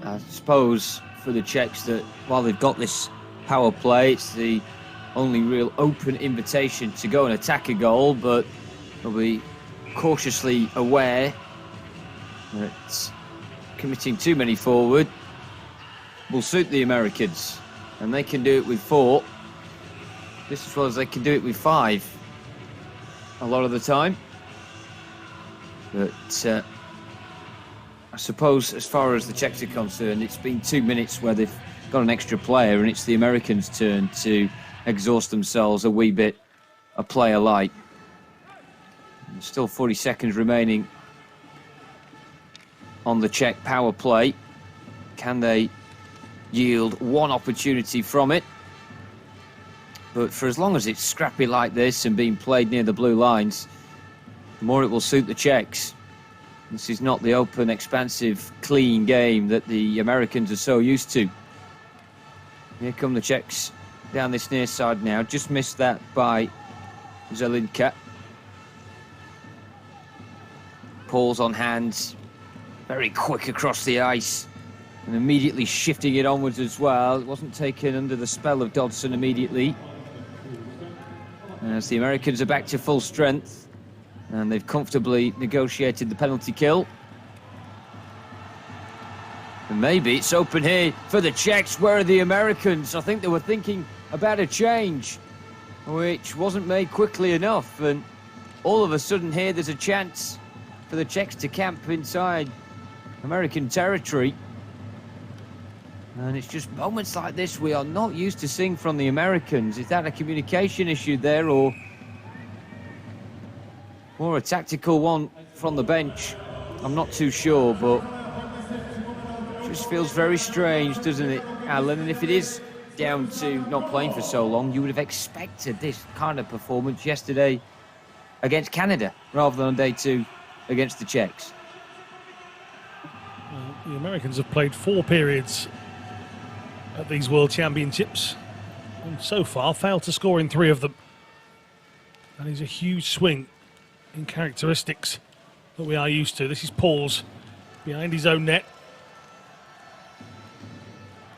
I suppose for the Czechs that while they've got this power play, it's the only real open invitation to go and attack a goal, but they'll be cautiously aware that committing too many forward will suit the Americans, and they can do it with 4 just as well as they can do it with 5 a lot of the time. But I suppose as far as the Czechs are concerned, it's been 2 minutes where they've got an extra player, and it's the Americans' turn to exhaust themselves a wee bit, a player light. There's still 40 seconds remaining on the Czech power play. Can they yield one opportunity from it? But for as long as it's scrappy like this and being played near the blue lines, the more it will suit the Czechs. This is not the open, expansive, clean game that the Americans are so used to. Here come the Czechs down this near side now. Just missed that by Zelinka. Paul's on hands. Very quick across the ice. And immediately shifting it onwards as well. It wasn't taken under the spell of Dodson immediately. As the Americans are back to full strength. And they've comfortably negotiated the penalty kill. And maybe it's open here for the Czechs. Where are the Americans? I think they were thinking about a change, which wasn't made quickly enough. And all of a sudden here, there's a chance for the Czechs to camp inside American territory. And it's just moments like this we are not used to seeing from the Americans. Is that a communication issue there, or more a tactical one from the bench? I'm not too sure, but it just feels very strange, doesn't it, Alan? And if it is down to not playing for so long, you would have expected this kind of performance yesterday against Canada rather than on day 2 against the Czechs. The Americans have played 4 periods at these World Championships and so far failed to score in 3 of them. That is a huge swing in characteristics that we are used to. This is Paul's behind his own net.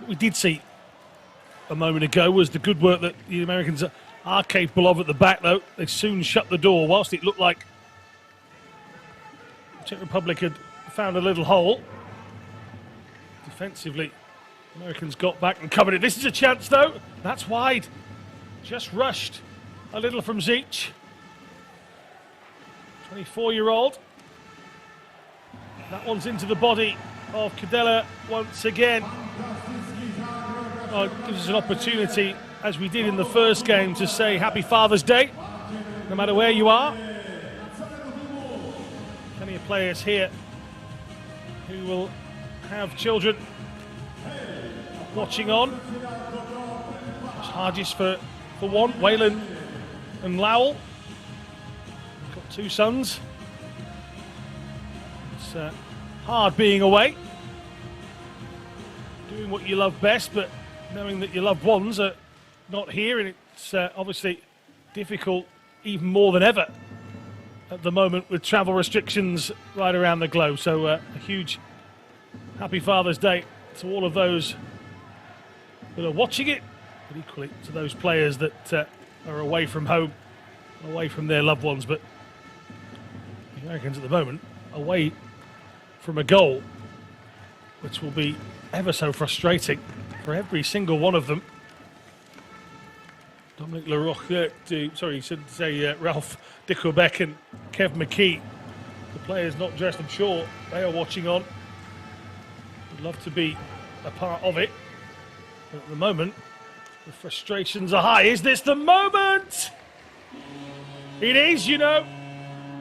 What we did see a moment ago was the good work that the Americans are capable of at the back, though. They soon shut the door whilst it looked like the Czech Republic had found a little hole. Defensively, Americans got back and covered it. This is a chance, though. That's wide. Just rushed a little from Zich. 24-year-old. That one's into the body of Kadela once again. It gives us an opportunity, as we did in the first game, to say Happy Father's Day, no matter where you are. Plenty of players here who will have children watching on. Charges for one, Whalen and Lowell. Got 2 sons. It's hard being away, doing what you love best, but knowing that your loved ones are not here, and it's obviously difficult even more than ever at the moment with travel restrictions right around the globe. So a huge Happy Father's Day to all of those that are watching it, but equally to those players that are away from home, away from their loved ones. But the Americans at the moment away from a goal, which will be ever so frustrating for every single one of them. Dominic Laroche, sorry, you should say Ralph de Quebec and Kev McKee. The players not dressed, I'm sure they are watching on. Would love to be a part of it. But at the moment, the frustrations are high. Is this the moment? It is, you know.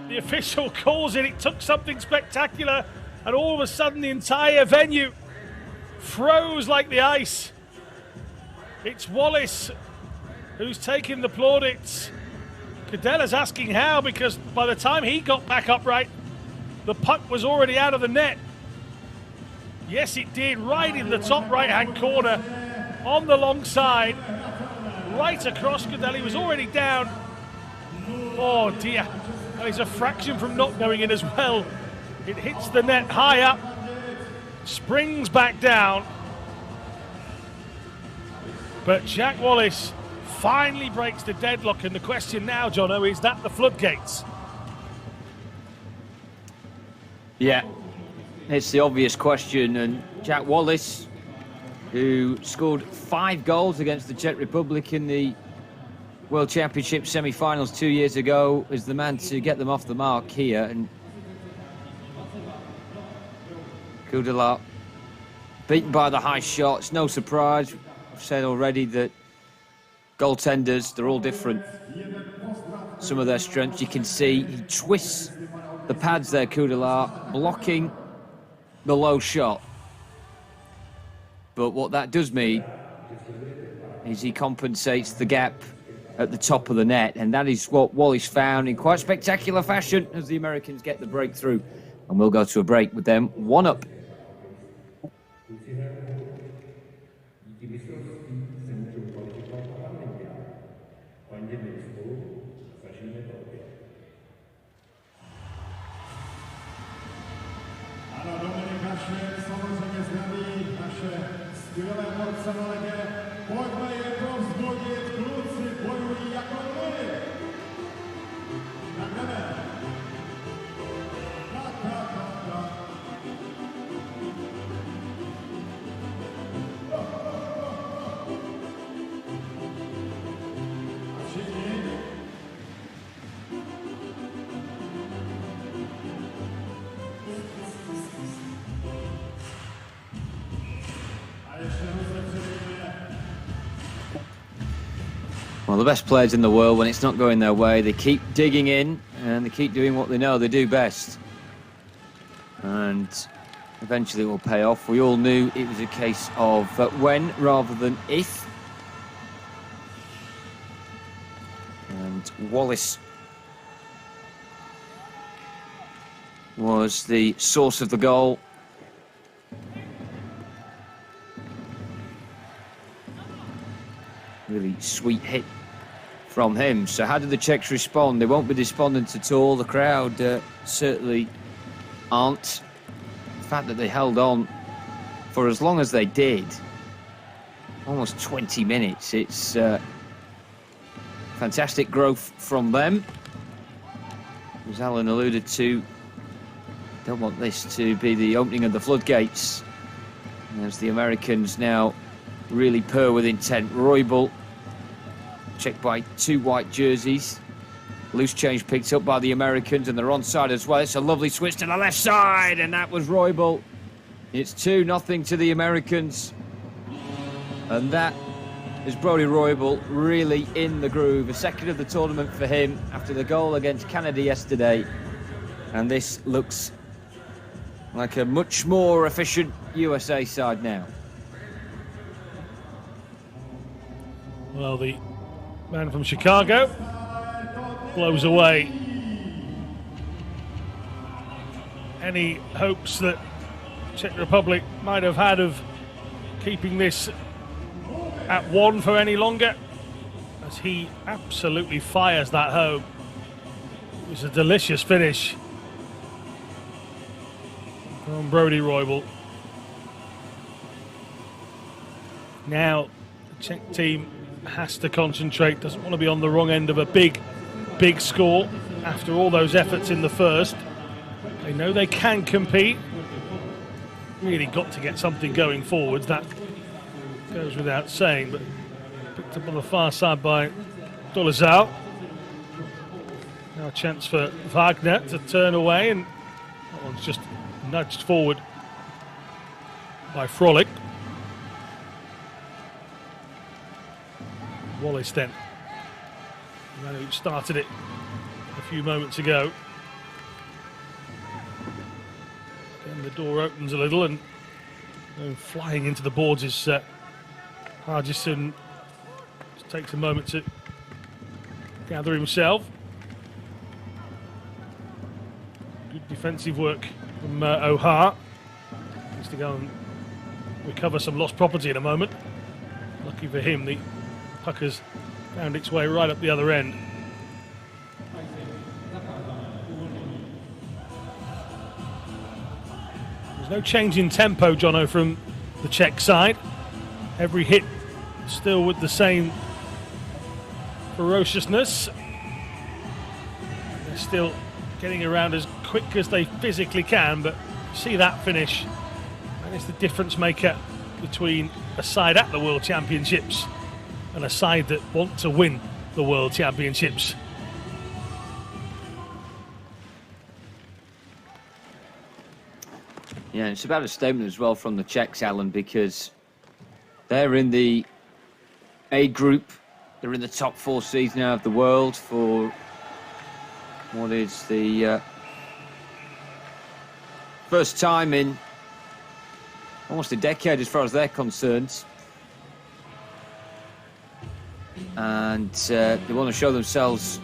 The official calls it. It took something spectacular, and all of a sudden the entire venue froze like the ice. It's Wallace who's taking the plaudits. Cadela's asking how, because by the time he got back upright, the puck was already out of the net. Yes, it did, right in the top right-hand corner, on the long side, right across Cadela. He was already down. Oh dear, and it's a fraction from not going in as well. It hits the net high up, springs back down. But Jack Wallace finally breaks the deadlock, and the question now, Jono, is that the floodgates? Yeah, it's the obvious question, and Jack Wallace, who scored 5 goals against the Czech Republic in the World Championship semi-finals 2 years ago, is the man to get them off the mark here. And Kudela beaten by the high shot. It's no surprise. I've said already that goaltenders, they're all different. Some of their strengths you can see. He twists the pads there, Kudela, blocking the low shot. But what that does mean is he compensates the gap at the top of the net, and that is what Wallace found in quite spectacular fashion as the Americans get the breakthrough. And we'll go to a break with them 1 up. Ano, Dominik Hašek samozřejmě zdraví Well, the best players in the world, when it's not going their way, they keep digging in and they keep doing what they know they do best. And eventually it will pay off. We all knew it was a case of when rather than if. And Wallace was the source of the goal. Really sweet hit from him. So how did the Czechs respond? They won't be despondent at all. The crowd certainly aren't. The fact that they held on for as long as they did, almost 20 minutes, it's fantastic growth from them. As Alan alluded to, don't want this to be the opening of the floodgates, as the Americans now really purr with intent. Roybal checked by 2 white jerseys. Loose change picked up by the Americans, and they're onside as well. It's a lovely switch to the left side, and that was Roybal. It's 2-0 to the Americans, and that is Brodie Roybal really in the groove. A second of the tournament for him after the goal against Canada yesterday, and this looks like a much more efficient USA side now. Well, the man from Chicago blows away any hopes that Czech Republic might have had of keeping this at 1 for any longer, as he absolutely fires that home. It was a delicious finish from Brodie Roybal. Now the Czech team has to concentrate, doesn't want to be on the wrong end of a big score after all those efforts in the first. They know they can compete. Really got to get something going forwards, that goes without saying, but picked up on the far side by Dolezal. Now a chance for Wagner to turn away, and that one's just nudged forward by Frolic. Wallace then, the man who started it a few moments ago. Again, the door opens a little, and flying into the boards is Hargison. Just takes a moment to gather himself. Good defensive work from O'Hare. Needs to go and recover some lost property in a moment. Lucky for him, the puck has found its way right up the other end. There's no change in tempo, Jono, from the Czech side. Every hit still with the same ferociousness. They're still getting around as quick as they physically can, but see that finish, and it's the difference maker between a side at the World Championships and a side that want to win the World Championships. Yeah, it's about a statement as well from the Czechs, Alan, because they're in the A group. They're in the top 4 seeds now of the world for what is the first time in almost a decade as far as they're concerned. And they want to show themselves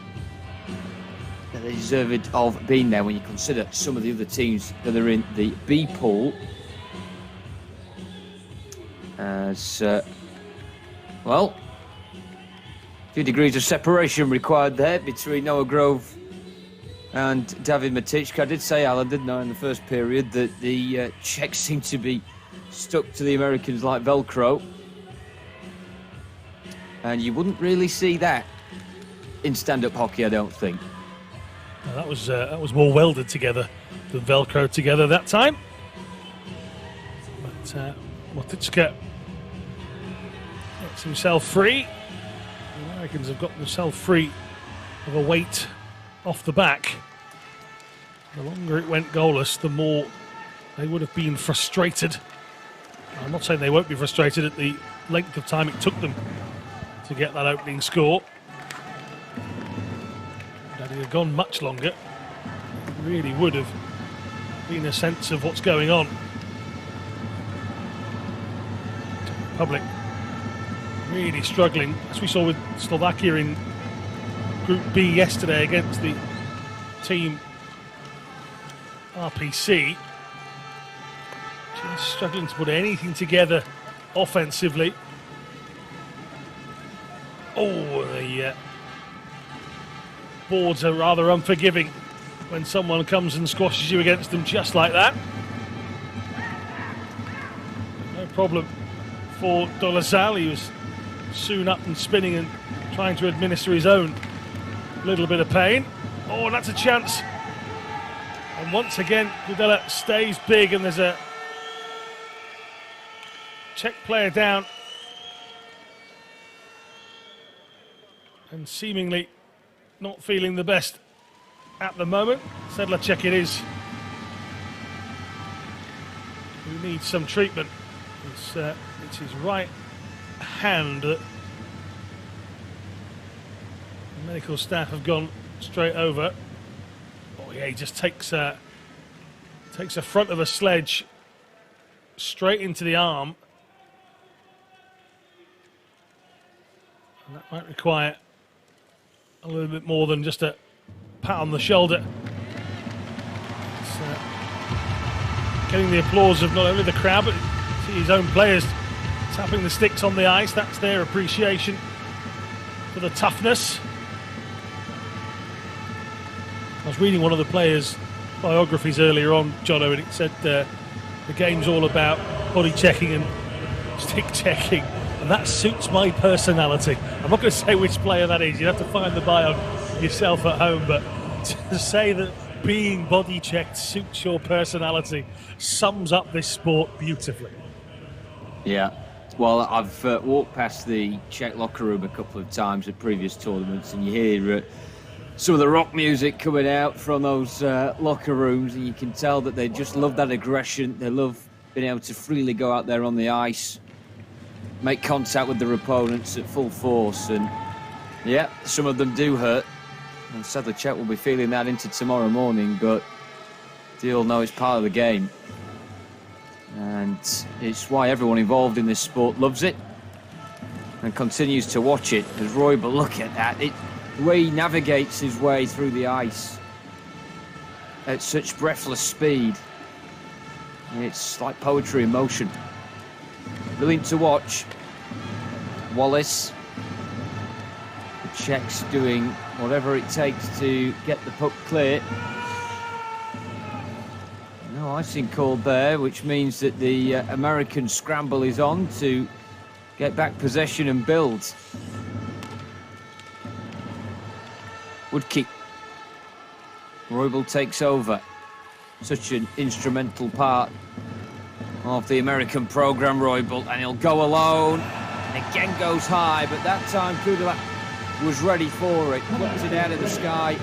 that they deserve it of being there when you consider some of the other teams that are in the B pool. As, well, a few degrees of separation required there between Noah Grove and David Matichka. I did say, Alan, didn't I, in the first period, that the Czechs seem to be stuck to the Americans like Velcro. And you wouldn't really see that in stand-up hockey, I don't think. Well, that was more welded together than Velcro together that time. But Matichka gets himself free. The Americans have got themselves free of a weight off the back. The longer it went goalless, the more they would have been frustrated. I'm not saying they won't be frustrated at the length of time it took them to get that opening score. Had it gone much longer, it really would have been a sense of what's going on. Republic really struggling, as we saw with Slovakia in Group B yesterday against the team RPC. Just struggling to put anything together offensively. Oh, the boards are rather unforgiving when someone comes and squashes you against them just like that. No problem for Dolezal. He was soon up and spinning and trying to administer his own little bit of pain. Oh, that's a chance. And once again, Kudela stays big, and there's a Czech player down. And seemingly not feeling the best at the moment. Sedlacek it is, who needs some treatment. It's his right hand that the medical staff have gone straight over. Oh yeah, he just takes a front of a sledge straight into the arm. And that might require a little bit more than just a pat on the shoulder. It's getting the applause of not only the crowd, but see his own players tapping the sticks on the ice. That's their appreciation for the toughness. I was reading one of the players' biographies earlier on, Jono, and it said the game's all about body checking and stick checking. And that suits my personality. I'm not going to say which player that is. You'd have to find the bio yourself at home. But to say that being body checked suits your personality sums up this sport beautifully. Yeah. Well, I've walked past the Czech locker room a couple of times at previous tournaments, and you hear some of the rock music coming out from those locker rooms, and you can tell that they just love that aggression. They love being able to freely go out there on the ice, make contact with their opponents at full force, and yeah, some of them do hurt. And sadly, Czech will be feeling that into tomorrow morning, but they all know it's part of the game. And it's why everyone involved in this sport loves it and continues to watch it. As Roy, but look at that. The way he navigates his way through the ice at such breathless speed. It's like poetry in motion. Brilliant to watch. Wallace, the Czechs doing whatever it takes to get the puck clear. No icing called there, which means that the American scramble is on to get back possession and build. Woodkeep. Roybal takes over. Such an instrumental part of the American program, Roybal, and he'll go alone. And again goes high, but that time Kudela was ready for it. Whipped it out of the sky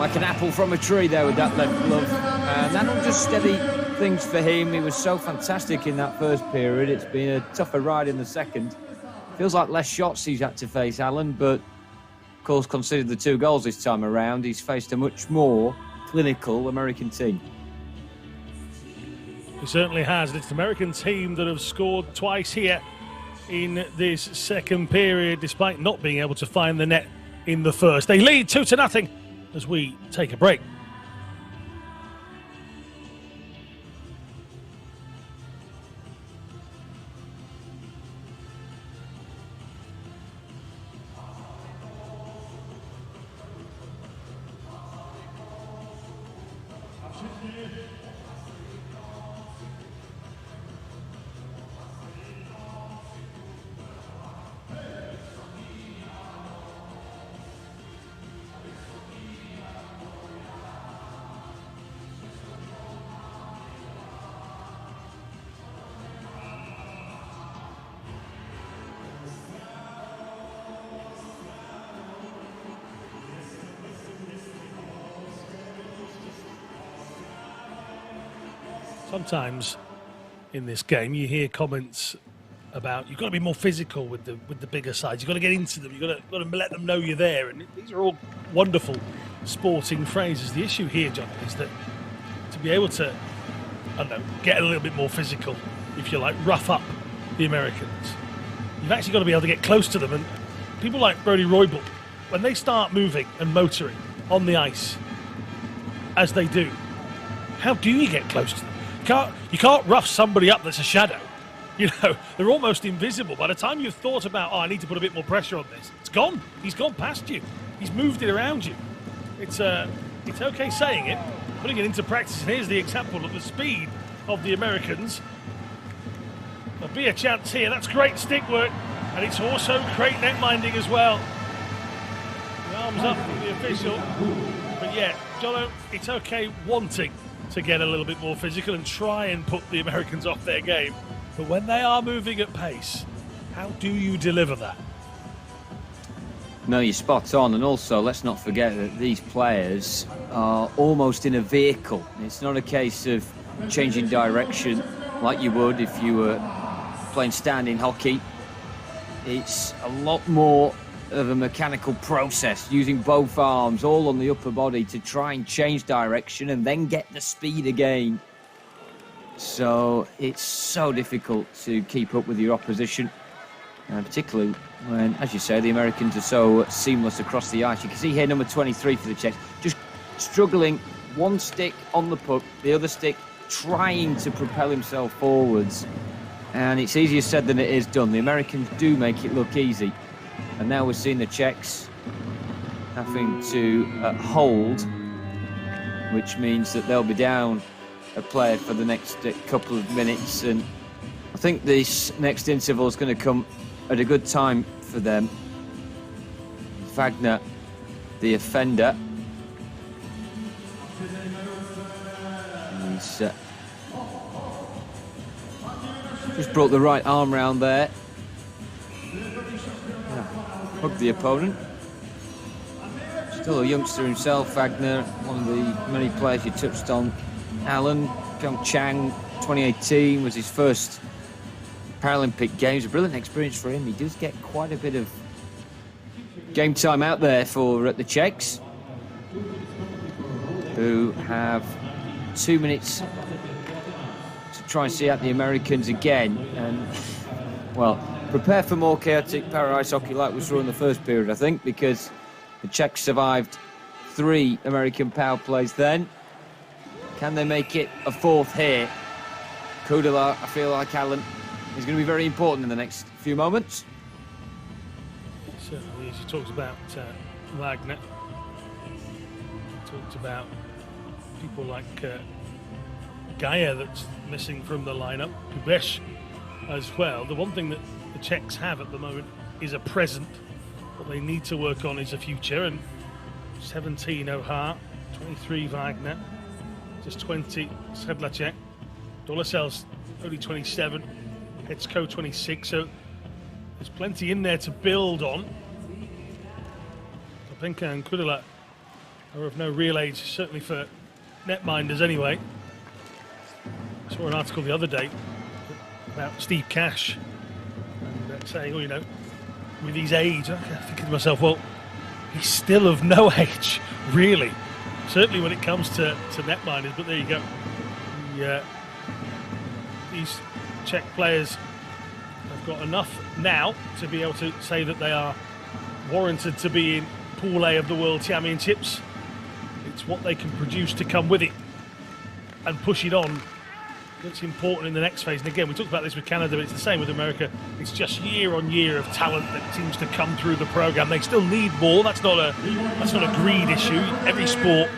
like an apple from a tree there with that left glove. And that'll just steady things for him. He was so fantastic in that first period. It's been a tougher ride in the second. Feels like less shots he's had to face, Alan, but of course, considered the 2 goals this time around, he's faced a much more clinical American team. He certainly has. It's the American team that have scored twice here in this second period, despite not being able to find the net in the first. They lead 2-0 as we take a break. Sometimes in this game you hear comments about you've got to be more physical with the bigger sides. You've got to get into them. You've got to let them know you're there. And these are all wonderful sporting phrases. The issue here, John, is that to be able to, I don't know, get a little bit more physical, if you like, rough up the Americans, you've actually got to be able to get close to them. And people like Brodie Roybal, when they start moving and motoring on the ice, as they do, how do you get close to them? You can't rough somebody up that's a shadow. You know, they're almost invisible. By the time you've thought about, I need to put a bit more pressure on this, it's gone. He's gone past you. He's moved it around you. It's okay saying it, putting it into practice. And here's the example of the speed of the Americans. There'll be a chance here. That's great stick work, and it's also great net minding as well. The arms up from the official. But yeah, Jono, it's okay wanting to get a little bit more physical and try and put the Americans off their game. But when they are moving at pace, how do you deliver that? No, you're spot on. And also, let's not forget that these players are almost in a vehicle. It's not a case of changing direction like you would if you were playing standing hockey. It's a lot more of a mechanical process, using both arms all on the upper body to try and change direction and then get the speed again. So it's so difficult to keep up with your opposition, particularly when, as you say, the Americans are so seamless across the ice. You can see here number 23 for the Czechs, just struggling, one stick on the puck, the other stick trying to propel himself forwards. And it's easier said than it is done. The Americans do make it look easy. And now we're seeing the Czechs having to hold, which means that they'll be down a player for the next couple of minutes. And I think this next interval is going to come at a good time for them. Wagner, the offender. He's just brought the right arm round there. Hugged the opponent. Still a youngster himself, Wagner, one of the many players you touched on. Alan, Pyeongchang, 2018 was his first Paralympic Games. A brilliant experience for him. He does get quite a bit of game time out there for the Czechs, who have 2 minutes to try and see out the Americans again. And, well, prepare for more chaotic para-ice hockey like we saw in the first period, I think, because the Czechs survived 3 American power plays then. Can they make it a fourth here? Kudela, I feel like, Alan, is going to be very important in the next few moments. Certainly, as you talked about Wagner, talked about people like Gaia that's missing from the lineup, Kubesh as well. The one thing that the Czechs have at the moment is a present. What they need to work on is a future. And 17 O'Hare, 23 Wagner, just 20 Sedlacek, Dolasel's only 27, Hetsko 26. So there's plenty in there to build on. Topenka and Kudela are of no real age, certainly for netminders anyway. I saw an article the other day about Steve Cash and saying, well, you know, with his age, I'm thinking to myself, well, he's still of no age, really. Certainly when it comes to netminders, but there you go. These Czech players have got enough now to be able to say that they are warranted to be in Pool A of the World Championships. It's what they can produce to come with it and push it on that's important in the next phase. And again, we talked about this with Canada, but it's the same with America. It's just year on year of talent that seems to come through the program. They still need more. That's not a greed issue. Every sport,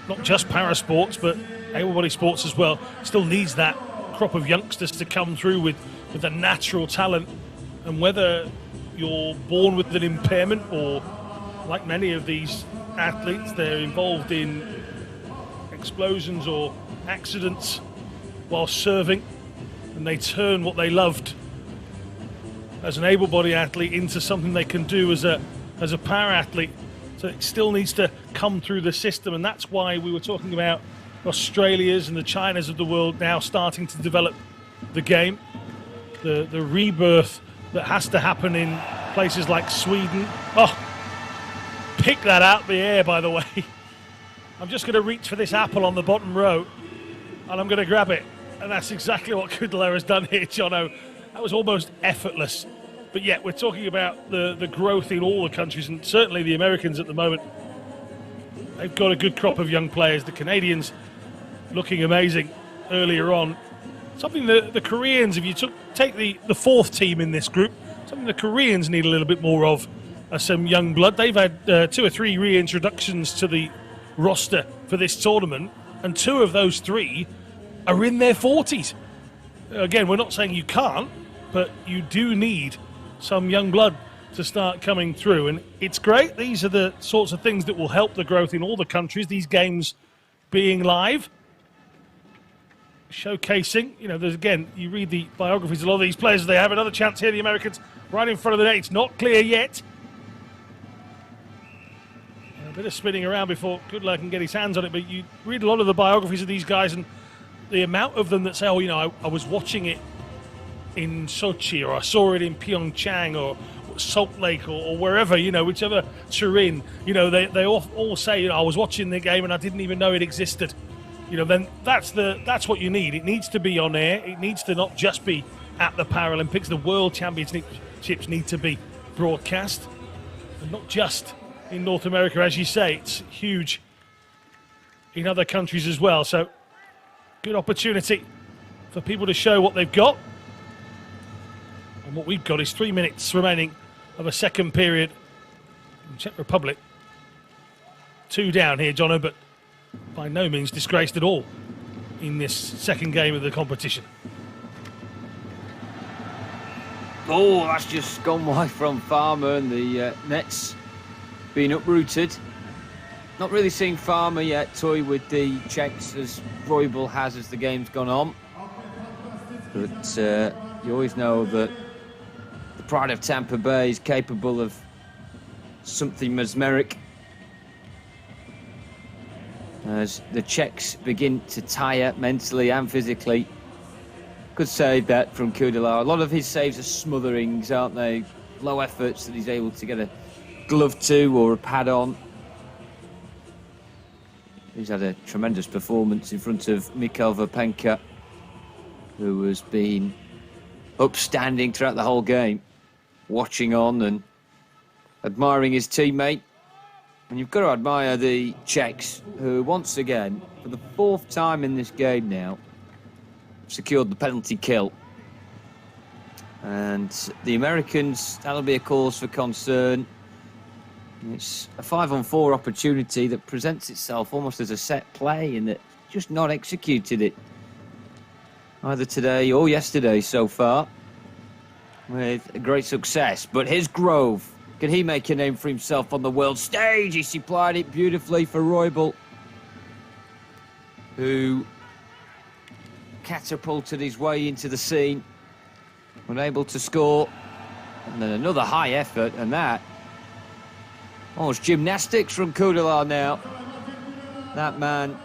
not just para sports, but able-body sports as well, still needs that crop of youngsters to come through with a natural talent. And whether you're born with an impairment or, like many of these athletes, they're involved in explosions or accidents while serving, and they turn what they loved as an able-bodied athlete into something they can do as a para-athlete. So it still needs to come through the system, and that's why we were talking about Australia's and the Chinas of the world now starting to develop the game. the rebirth that has to happen in places like Sweden. Oh, pick that out the air, by the way. I'm just going to reach for this apple on the bottom row, and I'm going to grab it. And that's exactly what Kudla has done here, Jono. That was almost effortless. But yet, we're talking about the growth in all the countries, and certainly the Americans at the moment. They've got a good crop of young players. The Canadians looking amazing earlier on. Something that the Koreans, if you take the fourth team in this group, something the Koreans need a little bit more of, some young blood. They've had 2 or 3 reintroductions to the roster for this tournament, and 2 of those 3 are in their 40s. Again, we're not saying you can't, but you do need some young blood to start coming through, and it's great. These are the sorts of things that will help the growth in all the countries, these games being live, showcasing, there's, again, you read the biographies of a lot of these players, they have another chance here, the Americans, right in front of the net. It's not clear yet. A bit of spinning around before Kudla can get his hands on it, but you read a lot of the biographies of these guys, and the amount of them that say, I was watching it in Sochi, or I saw it in Pyeongchang, or Salt Lake, or wherever, whichever terrain, they all say, I was watching the game and I didn't even know it existed. Then that's what you need. It needs to be on air. It needs to not just be at the Paralympics. The World Championships need to be broadcast, and not just in North America, as you say. It's huge in other countries as well. So, good opportunity for people to show what they've got. And what we've got is 3 minutes remaining of a second period in Czech Republic. 2 down here, Jono, but by no means disgraced at all in this second game of the competition. Oh, that's just gone wide from Farmer, and the net's been uprooted. Not really seeing Farmer yet toy with the Czechs as Roybal has as the game's gone on. But you always know that the pride of Tampa Bay is capable of something mesmeric, as the Czechs begin to tire mentally and physically. Good save that from Kudla. A lot of his saves are smotherings, aren't they? Low efforts that he's able to get a glove to or a pad on. He's had a tremendous performance in front of Mikhail Vapenka, who has been upstanding throughout the whole game, watching on and admiring his teammate. And you've got to admire the Czechs, who once again, for the 4th time in this game now, secured the penalty kill. And the Americans, that'll be a cause for concern. It's a 5-on-4 opportunity that presents itself almost as a set play, and that just not executed it either today or yesterday so far with great success. But here's Grove. Can he make a name for himself on the world stage? He supplied it beautifully for Roybal, who catapulted his way into the scene, unable to score. And then another high effort, and that almost gymnastics from Kudla now. That man,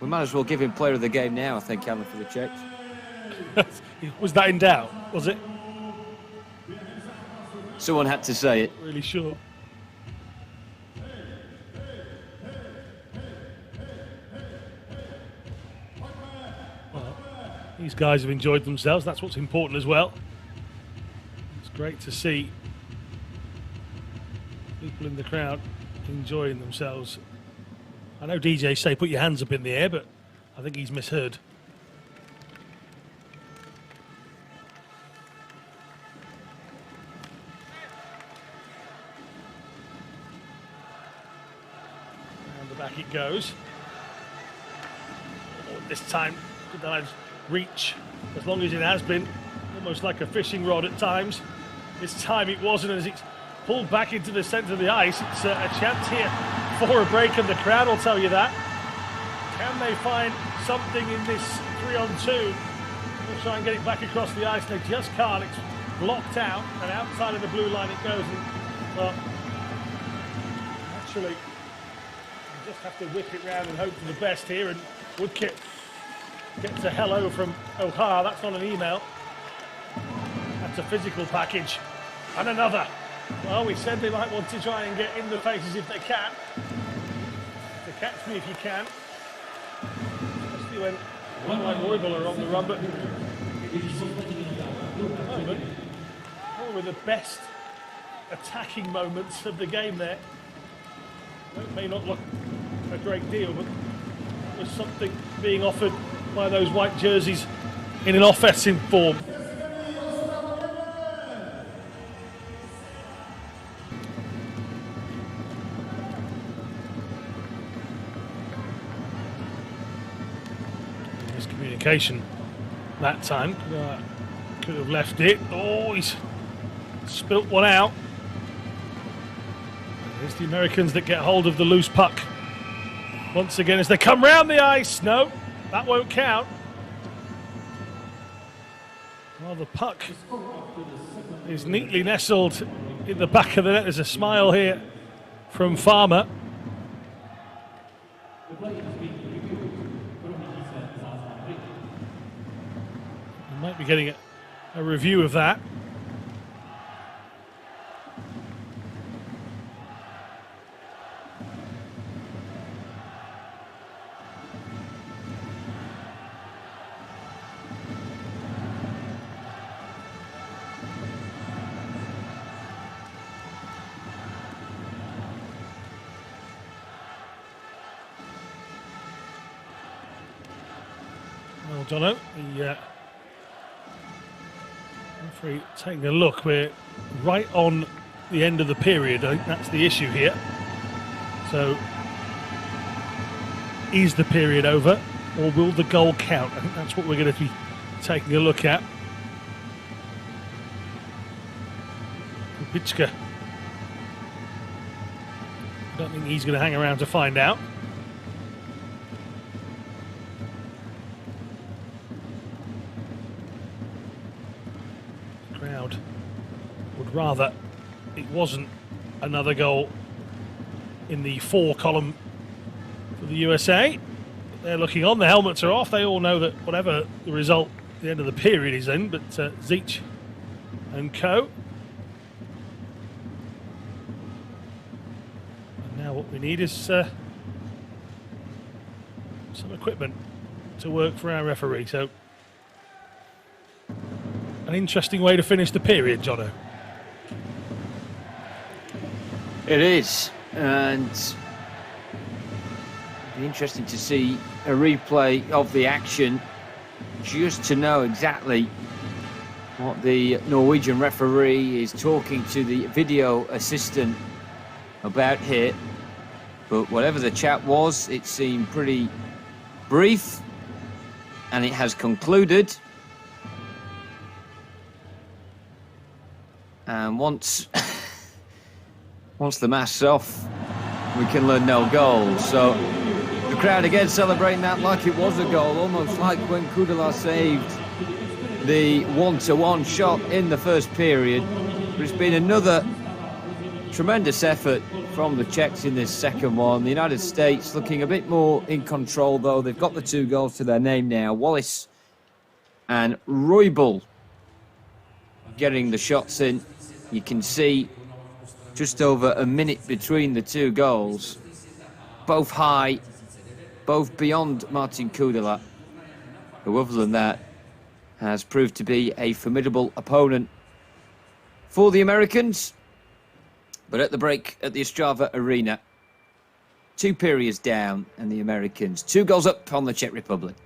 we might as well give him player of the game now, I think, Alan, for the Czechs. Was that in doubt, was it? Someone had to say it. Really sure. Well, these guys have enjoyed themselves. That's what's important as well. It's great to see people in the crowd enjoying themselves. I know DJ say put your hands up in the air, but I think he's misheard. And the back it goes. Oh, this time, Kudla's reach, as long as it has been, almost like a fishing rod at times. This time it wasn't, as it's pulled back into the centre of the ice. It's a chance here for a break, and the crowd will tell you that. Can they find something in this 3-on-2? They'll try and get it back across the ice. They just can't. It's blocked out, and outside of the blue line it goes. And, well, naturally, you just have to whip it round and hope for the best here. And Woodkit gets a hello from O'Hara. That's not an email. That's a physical package. And another. Well, we said they might want to try and get in the faces if they can. To catch me if you can. Especially when one like Roybal are on the run, but one of the best attacking moments of the game there. It may not look a great deal, but there's something being offered by those white jerseys in an offensive form. Miscommunication that time. Could have left it. Oh, he's spilt one out. It's the Americans that get hold of the loose puck once again as they come round the ice. No, that won't count. Well, the puck is neatly nestled in the back of the net. There's a smile here from Farmer. We might be getting a review of that. Well, Jono, the referee taking a look. We're right on the end of the period. I think that's the issue here. So, is the period over, or will the goal count? I think that's what we're going to be taking a look at. Kubicka. I don't think he's going to hang around to find out. Crowd would rather it wasn't another goal in the 4 column for the USA. They're looking on, the helmets are off. They all know that whatever the result at the end of the period is in, but Zeech and co. And now what we need is some equipment to work for our referee. So an interesting way to finish the period, Jono. It is, and it'll be interesting to see a replay of the action just to know exactly what the Norwegian referee is talking to the video assistant about here. But whatever the chat was, it seemed pretty brief, and it has concluded. And once the mask's off, we can learn no goal. So the crowd again celebrating that like it was a goal, almost like when Kudela saved the 1-1 shot in the first period. But it's been another tremendous effort from the Czechs in this second one. The United States looking a bit more in control, though. They've got the 2 goals to their name now. Wallace and Roybal getting the shots in. You can see just over a minute between the 2 goals. Both high, both beyond Martin Kudela, who other than that has proved to be a formidable opponent for the Americans. But at the break at the Ostrava Arena, 2 periods down, and the Americans 2 goals up on the Czech Republic.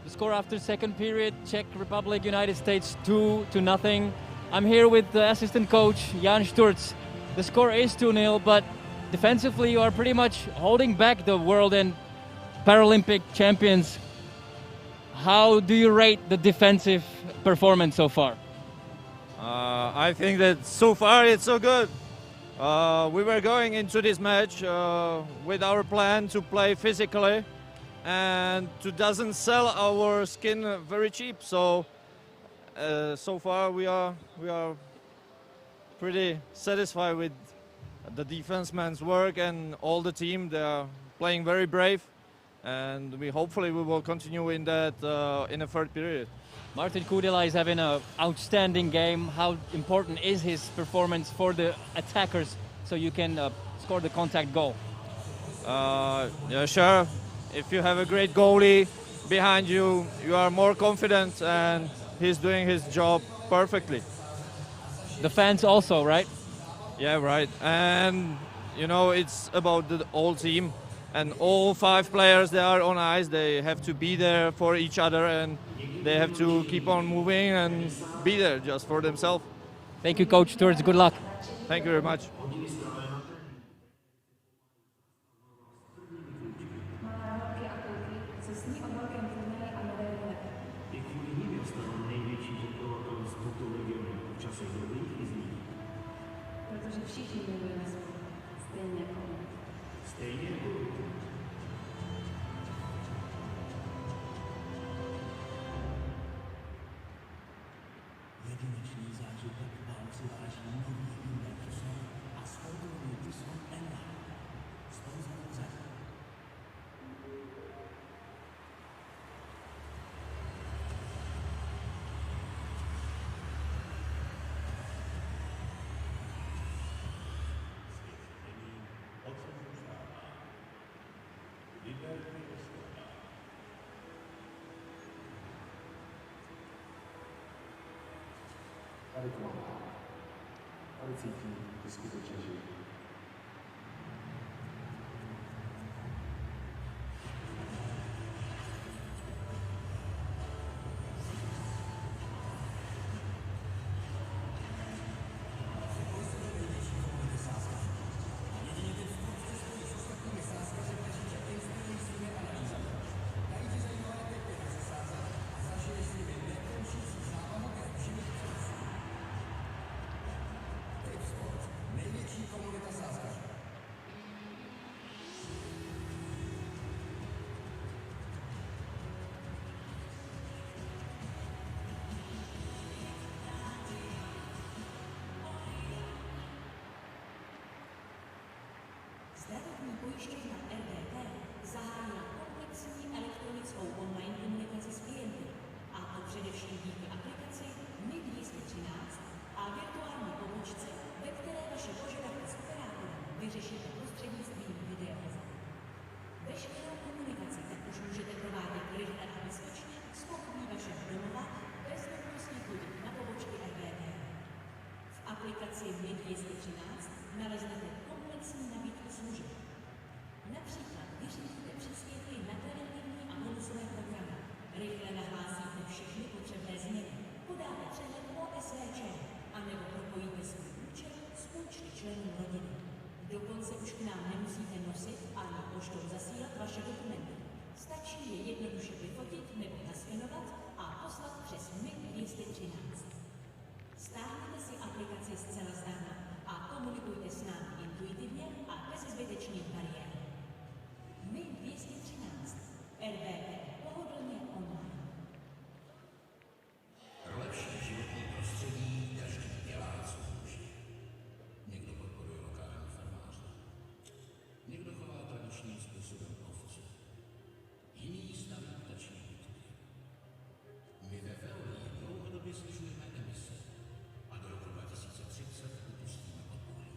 The score after second period, Czech Republic, United States 2-0. I'm here with the assistant coach, Jan Sturz. The score is 2-0, but defensively you are pretty much holding back the world and Paralympic champions. How do you rate the defensive performance so far? I think that so far it's so good. We were going into this match with our plan to play physically and to doesn't sell our skin very cheap. So so far we are pretty satisfied with the defensemen's work and all the team. They are playing very brave, and hopefully we will continue in that in the third period. Martin Kudela is having an outstanding game. How important is his performance for the attackers so you can score the contact goal? Yeah, sure. If you have a great goalie behind you, you are more confident, and he's doing his job perfectly. The fans also, right? Yeah, right. And you know, it's about the whole team, and all 5 players that are on ice, they have to be there for each other, and they have to keep on moving and be there just for themselves. Thank you, Coach Sturz. Good luck. Thank you very much. I kvůli nim je stalo největší podporovatel sportu regionu v čase dobrých i zlých. Protože všichni milujeme sport, stejně jako on. Stejně jako vy. Jedinečný zážitek vám si váží nový Intermission a sportovní tiskon online. Sponzor Czech. Tady to mám. Tady cítím, že skutečně žiju. Zdravotní pojišťovna RBT zahájila komplexní elektronickou online komunikaci s klienty, a to především díky aplikaci MIG 213 a virtuální pomočce, ve které vaše požadavky s operátorem vyřešíte prostřednictvím videohovoru. Veškerou komunikaci tak už můžete provádět rychle a bezpečně z pohodlí vašeho domova bez nutnosti chodit na pobočky RBT. V aplikaci MIG 213 naleznete komplexní nabídku služeb. Například vyřídíte příspěvky na preventivní a bonusové programy, rychle nahlásíte všechny potřebné změny, podáte přehled o SVČ, anebo propojíte svůj účet s účty členů rodiny. Dokonce už k nám nemusíte nosit ani poštou zasílat vaše dokumenty. Stačí je jednoduše vyfotit nebo naskenovat a poslat přes MIG 213. Stáhněte si aplikaci zcela zdarma a komunikujte s námi intuitivně a bez zbytečných bariér. MIG 213. RBT pohodlně online. Pro lepší životní prostředí každý dělá, co může. Někdo podporuje lokální farmáře. Někdo chová tradičním způsobem ovce. Jiný staví ptačí bytky. My ve Veolii dlouhodobě snižujeme emise a do roku 2030 upustíme od uhlí.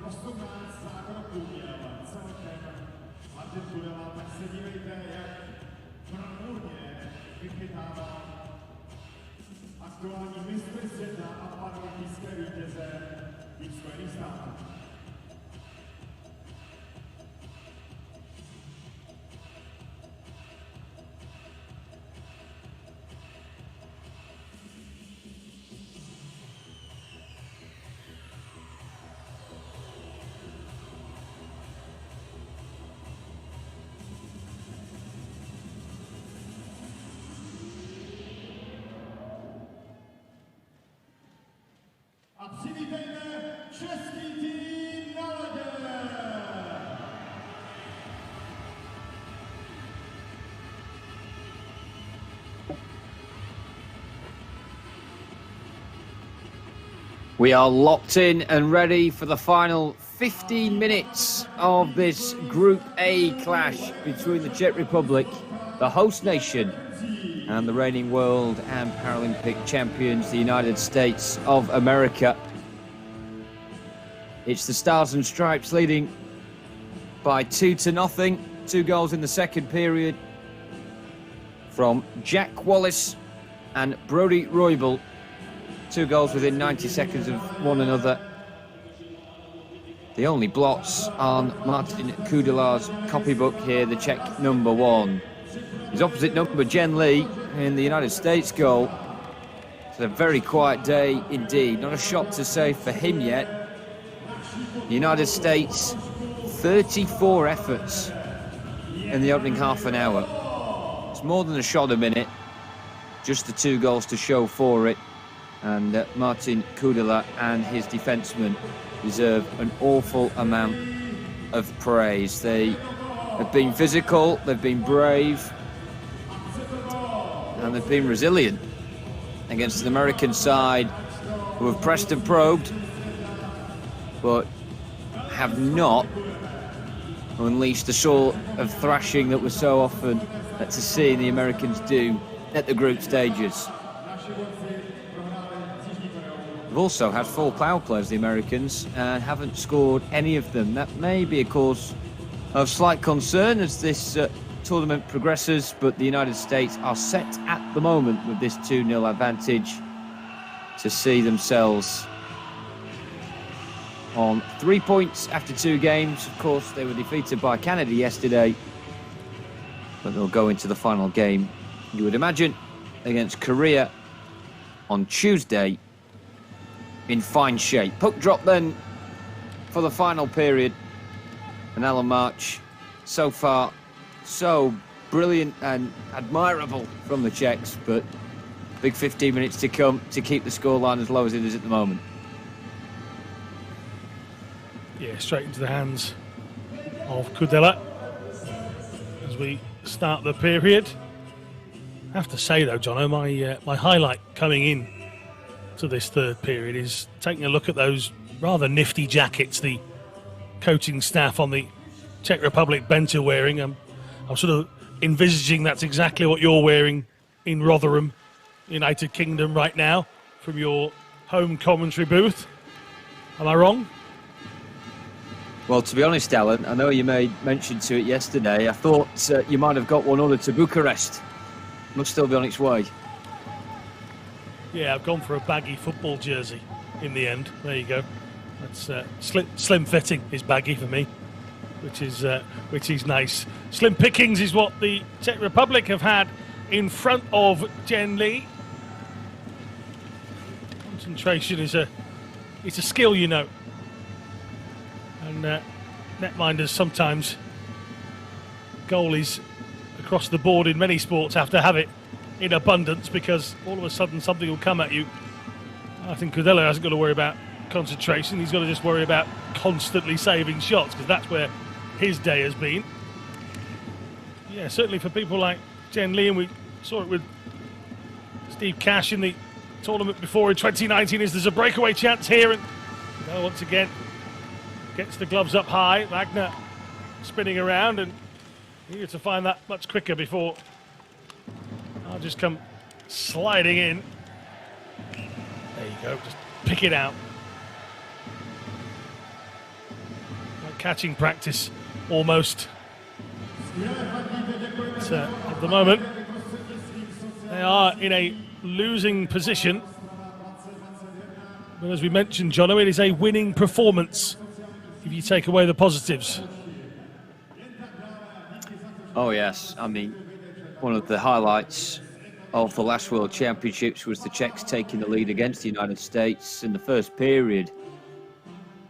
18 zákroků měl celkem Martin Kudela, tak se dívejte, jak bravurně vychytával aktuální mistry světa a paralympické vítěze tým Spojených států. A přivítejme český tým na ledě! We are locked in and ready for the final 15 minutes of this Group A clash between the Czech Republic, the host nation, and the reigning world and Paralympic champions, the United States of America. It's the Stars and Stripes leading by 2-0. 2 goals in the second period from Jack Wallace and Brody Roybal. 2 goals within 90 seconds of one another. The only blots on Martin Kudela's copybook here, the Czech #1. His opposite number, Jen Lee, in the United States goal. It's a very quiet day indeed. Not a shot to save for him yet. The United States, 34 efforts in the opening half an hour. It's more than a shot a minute. Just the 2 goals to show for it. And Martin Kudela and his defensemen deserve an awful amount of praise. They have been physical, they've been brave, and they've been resilient against an American side who have pressed and probed, but have not unleashed the sort of thrashing that we're so often to see the Americans do at the group stages. They've also had 4 power plays, the Americans, and haven't scored any of them. That may be a cause of slight concern as this tournament progresses, but the United States are set at the moment with this 2-0 advantage to see themselves on 3 points after 2 games. Of course, they were defeated by Canada yesterday, but they'll go into the final game, you would imagine, against Korea on Tuesday in fine shape. Puck drop then for the final period, and Alan March, so far so brilliant and admirable from the Czechs, but big 15 minutes to come to keep the scoreline as low as it is at the moment. Yeah, straight into the hands of Kudela as we start the period. I have to say though, Jono, my highlight coming in to this third period is taking a look at those rather nifty jackets the coaching staff on the Czech Republic bench are wearing. I'm sort of envisaging that's exactly what you're wearing in Rotherham, United Kingdom right now from your home commentary booth. Am I wrong? Well, to be honest, Alan, I know you made mention to it yesterday. I thought you might have got one ordered to Bucharest. Must still be on its way. Yeah, I've gone for a baggy football jersey in the end. There you go. That's slim fitting is baggy for me, which is nice. Slim pickings is what the Czech Republic have had in front of Jen Lee. Concentration is a skill, you know. And netminders sometimes, goalies across the board in many sports have to have it in abundance because all of a sudden something will come at you. I think Kudela hasn't got to worry about concentration. He's got to just worry about constantly saving shots because that's where his day has been. Yeah, certainly for people like Jen Lee, and we saw it with Steve Cash in the tournament before in 2019, is there's a breakaway chance here, and once again gets the gloves up high. Wagner spinning around and needed to find that much quicker before I'll just come sliding in. There you go, just pick it out. catching practice almost. But, at the moment, they are in a losing position. But as we mentioned, Jono, it is a winning performance if you take away the positives. Oh yes, I mean, one of the highlights of the last World Championships was the Czechs taking the lead against the United States in the first period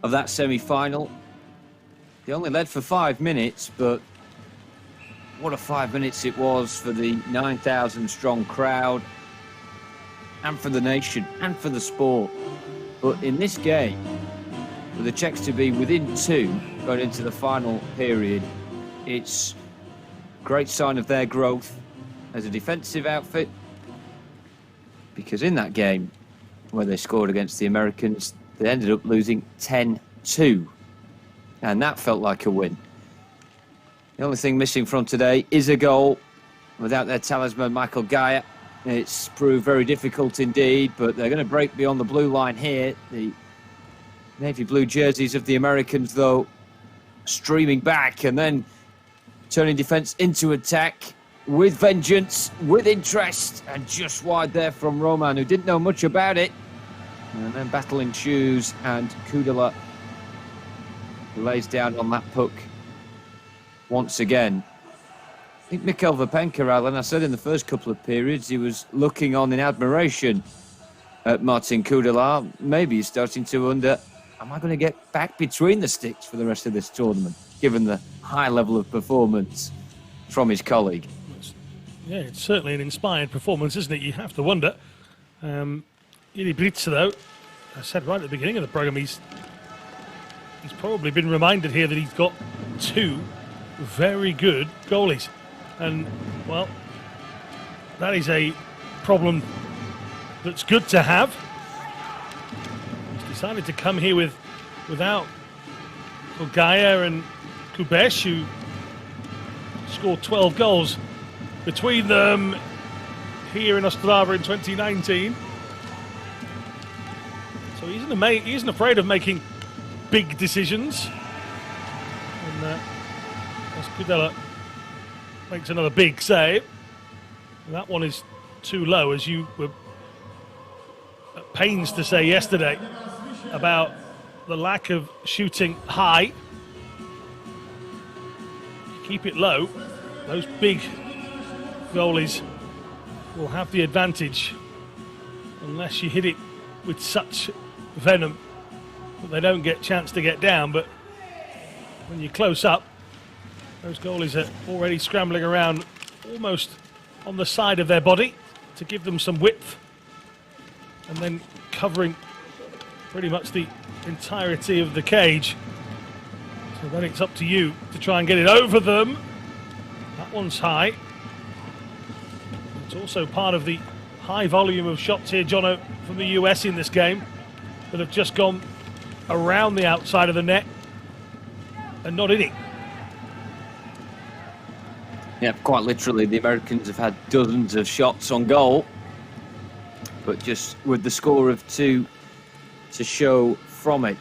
of that semi-final. They only led for 5 minutes, but what a 5 minutes it was for the 9,000 strong crowd and for the nation and for the sport. But in this game, for the Czechs to be within 2 going into the final period, it's a great sign of their growth as a defensive outfit, because in that game where they scored against the Americans, they ended up losing 10-2, and that felt like a win. The only thing missing from today is a goal. Without their talisman, Michael Geyer, it's proved very difficult indeed, but they're going to break beyond the blue line here. The navy blue jerseys of the Americans, though, streaming back and then turning defence into attack with vengeance, with interest, and just wide there from Roman, who didn't know much about it. And then battling shoes, and Kudela lays down on that puck once again. I think Mikhail Vapenka, Alan, I said in the first couple of periods, he was looking on in admiration at Martin Kudela. Maybe he's starting to wonder, am I going to get back between the sticks for the rest of this tournament, given the high level of performance from his colleague? Yeah, it's certainly an inspired performance, isn't it? You have to wonder. Ili Britsa, though, I said right at the beginning of the programme, he's probably been reminded here that he's got 2 very good goalies. And, well, that is a problem that's good to have. He's decided to come here without Gaia and Kubesh, who scored 12 goals between them here in Ostrava in 2019. So he isn't afraid of making big decisions. And as Kudela makes another big save, and that one is too low, as you were at pains to say yesterday about the lack of shooting high. Keep it low, those big goalies will have the advantage unless you hit it with such venom that they don't get a chance to get down. But when you're close up, those goalies are already scrambling around almost on the side of their body to give them some width, and then covering pretty much the entirety of the cage. So then it's up to you to try and get it over them. That one's high. It's also part of the high volume of shots here, Jono, from the US in this game that have just gone around the outside of the net and not in it. Yeah, quite literally, the Americans have had dozens of shots on goal, but just with the score of 2 to show from it.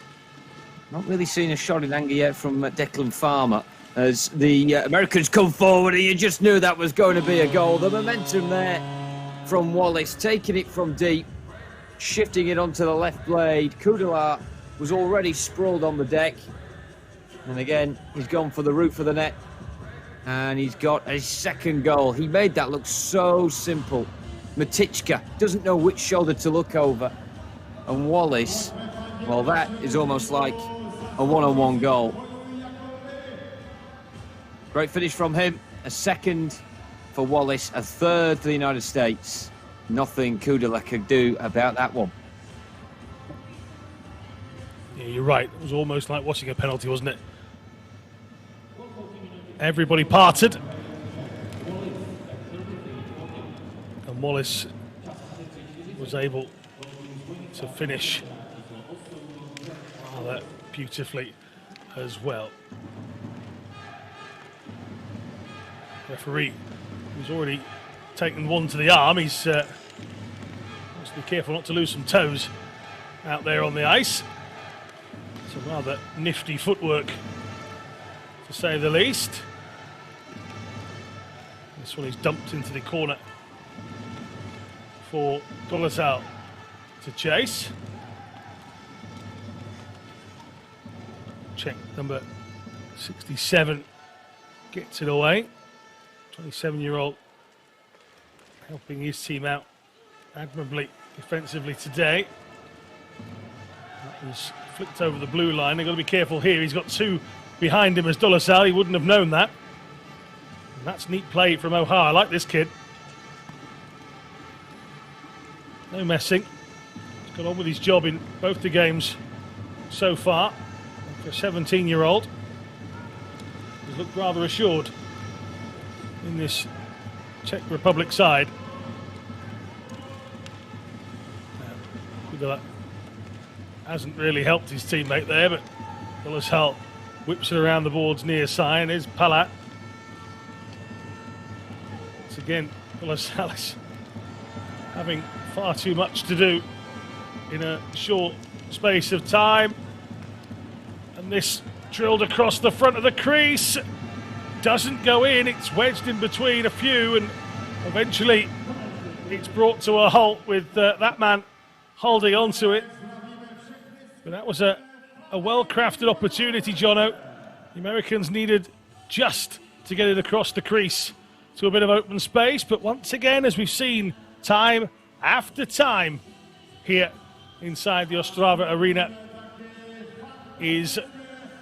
Not really seen a shot in anger yet from Declan Farmer as the Americans come forward, and you just knew that was going to be a goal. The momentum there from Wallace, taking it from deep, shifting it onto the left blade. Kudela was already sprawled on the deck, and again he's gone for the roof of the net, and he's got a second goal. He made that look so simple. Matichka doesn't know which shoulder to look over, and Wallace, well, that is almost like a one-on-one goal. Great finish from him. A second for Wallace, a third for the United States. Nothing Kudela could do about that one. Yeah, you're right. It was almost like watching a penalty, wasn't it? Everybody parted. And Wallace was able to finish rather beautifully as well. Referee, who's already taken one to the arm, he's must be careful not to lose some toes out there on the ice. It's a rather nifty footwork to say the least. This one is dumped into the corner for Dolezal to chase. Czech number 67 gets it away. 27-year-old helping his team out admirably defensively today. That was flicked over the blue line. They've got to be careful here. He's got two behind him as Dolezal. He wouldn't have known that. And that's neat play from O'Hara. I like this kid. No messing. He's got on with his job in both the games so far. And for a 17-year-old, he's looked rather assured in this Czech Republic side. Kudela hasn't really helped his teammate there, but Dolezal whips it around the boards near side. Here's Palat. Once again, Dolezal is having far too much to do in a short space of time. And this drilled across the front of the crease. Doesn't go in, it's wedged in between a few, and eventually it's brought to a halt with that man holding on to it. But that was a well-crafted opportunity, Jono. The Americans needed just to get it across the crease to a bit of open space, but once again, as we've seen time after time here inside the Ostrava arena, is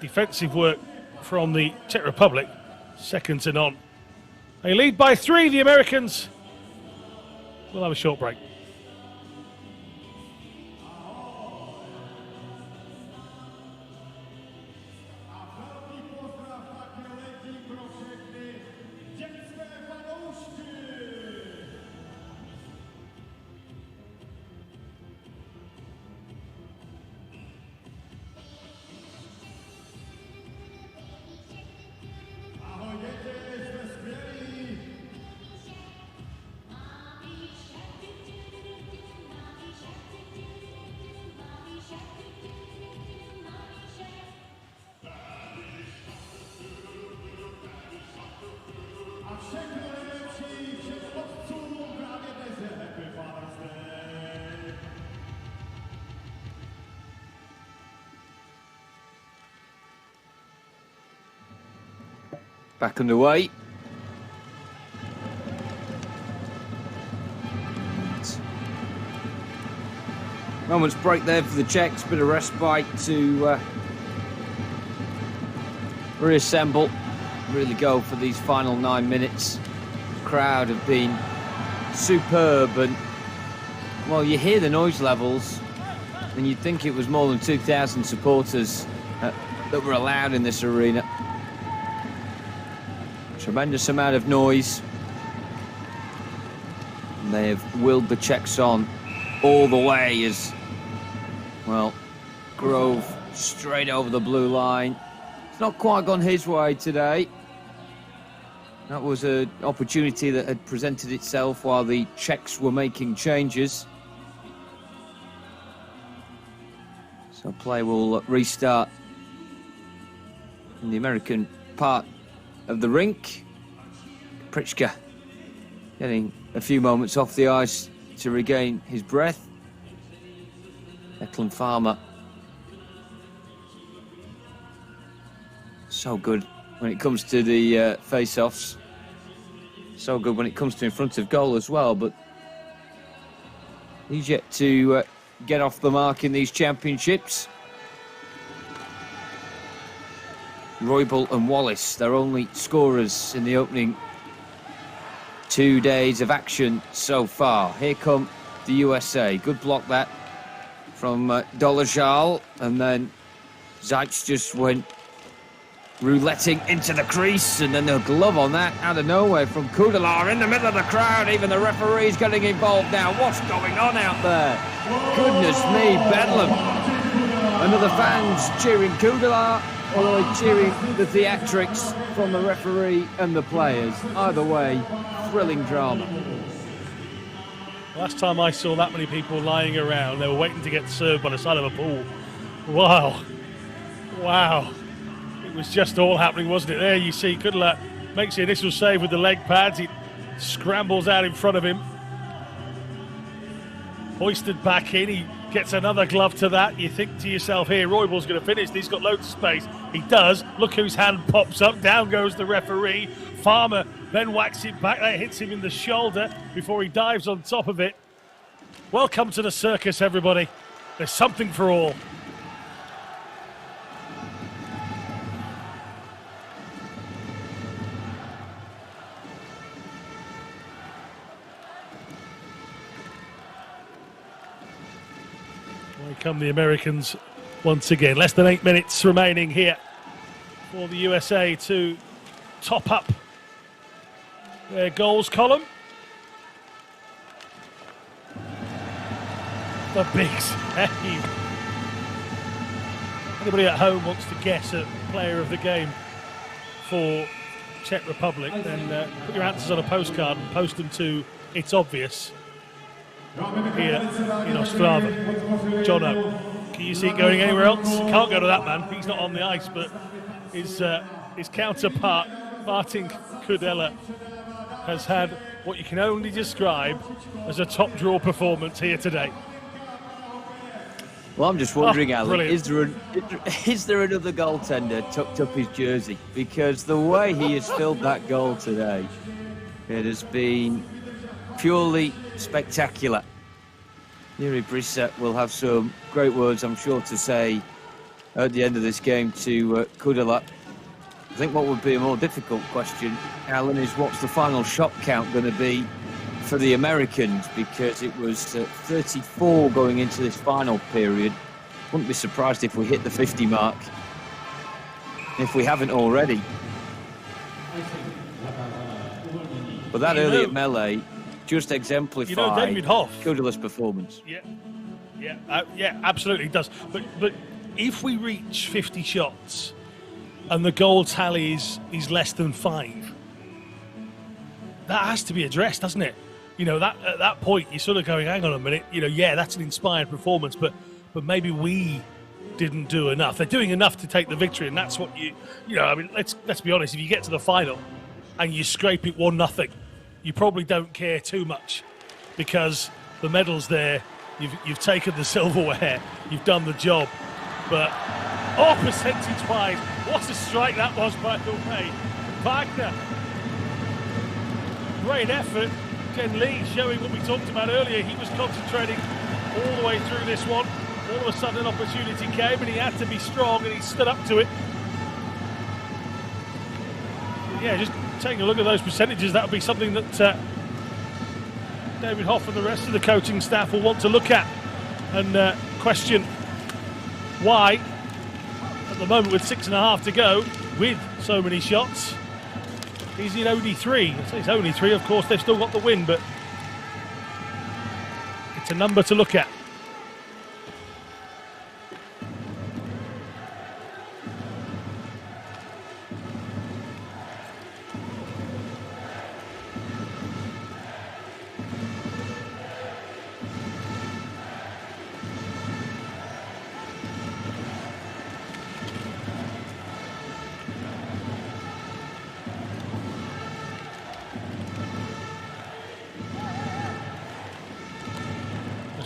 defensive work from the Czech Republic second to none. They lead by 3, the Americans. We'll have a short break. Back underway. Moment's break there for the Czechs. Bit of respite to reassemble. Really go for these final 9 minutes. The crowd have been superb, and well, you hear the noise levels and you'd think it was more than 2,000 supporters that were allowed in this arena. Tremendous amount of noise. And they have willed the Czechs on all the way as, well, Grove straight over the blue line. It's not quite gone his way today. That was an opportunity that had presented itself while the Czechs were making changes. So play will restart in the American part of the rink. Pritchka getting a few moments off the ice to regain his breath. Declan Farmer, so good when it comes to the face-offs. So good when it comes to in front of goal as well, but he's yet to get off the mark in these championships. Roybal and Wallace, their only scorers in the opening 2 days of action so far. Here come the USA. Good block that from Dolezal, and then Zaitz just went rouletting into the crease, and then the glove on that out of nowhere from Kudela in the middle of the crowd. Even the referee's getting involved now. What's going on out there? Goodness me, bedlam. And are the fans cheering Kudela, or are they cheering the theatrics from the referee and the players? Either way, thrilling drama. Last time I saw that many people lying around, they were waiting to get served by the side of a pool. Wow. Wow. It was just all happening, wasn't it? There you see Kudla makes the initial save with the leg pads. He scrambles out in front of him. Hoisted back in. He gets another glove to that. You think to yourself here, Royball's going to finish. He's got loads of space. He does. Look whose hand pops up. Down goes the referee. Farmer then whacks it back. That hits him in the shoulder before he dives on top of it. Welcome to the circus, everybody. There's something for all. Here come the Americans once again. Less than 8 minutes remaining here for the USA to top up their goals column. The big save. Anybody at home wants to guess a player of the game for Czech Republic, then put your answers on a postcard and post them to It's Obvious here in Ostrava. Jono, can you see it going anywhere else? Can't go to that man, he's not on the ice, but his counterpart, Martin Kudela, has had what you can only describe as a top draw performance here today. Well, I'm just wondering, Alan, brilliant. is there another goaltender tucked up his jersey? Because the way he has filled that goal today, it has been purely spectacular. Yuri Brissett will have some great words, I'm sure, to say at the end of this game to Kudela. I think what would be a more difficult question, Alan, is what's the final shot count going to be for the Americans, because it was 34 going into this final period. Wouldn't be surprised if we hit the 50 mark, if we haven't already. But that early melee just exemplified David Hoff, Kudela's performance. Yeah, absolutely does. But if we reach 50 shots and the goal tally is less than 5, that has to be addressed, doesn't it? You know, that at that point you're sort of going, hang on a minute, you know, yeah, that's an inspired performance, but maybe we didn't do enough. They're doing enough to take the victory, and that's what you know, I mean, let's be honest, if you get to the final and you scrape it 1-0, you probably don't care too much, because the medal's there, you've taken the silverware, you've done the job. But percentage-wise, what a strike that was, by the way. Wagner, great effort. Ken Lee showing what we talked about earlier. He was concentrating all the way through this one. All of a sudden an opportunity came and he had to be strong, and he stood up to it. Yeah, just taking a look at those percentages, that would be something that David Hoff and the rest of the coaching staff will want to look at and question why, at the moment with 6.5 to go, with so many shots, he's in only 3. I say it's only 3, of course they've still got the win, but it's a number to look at.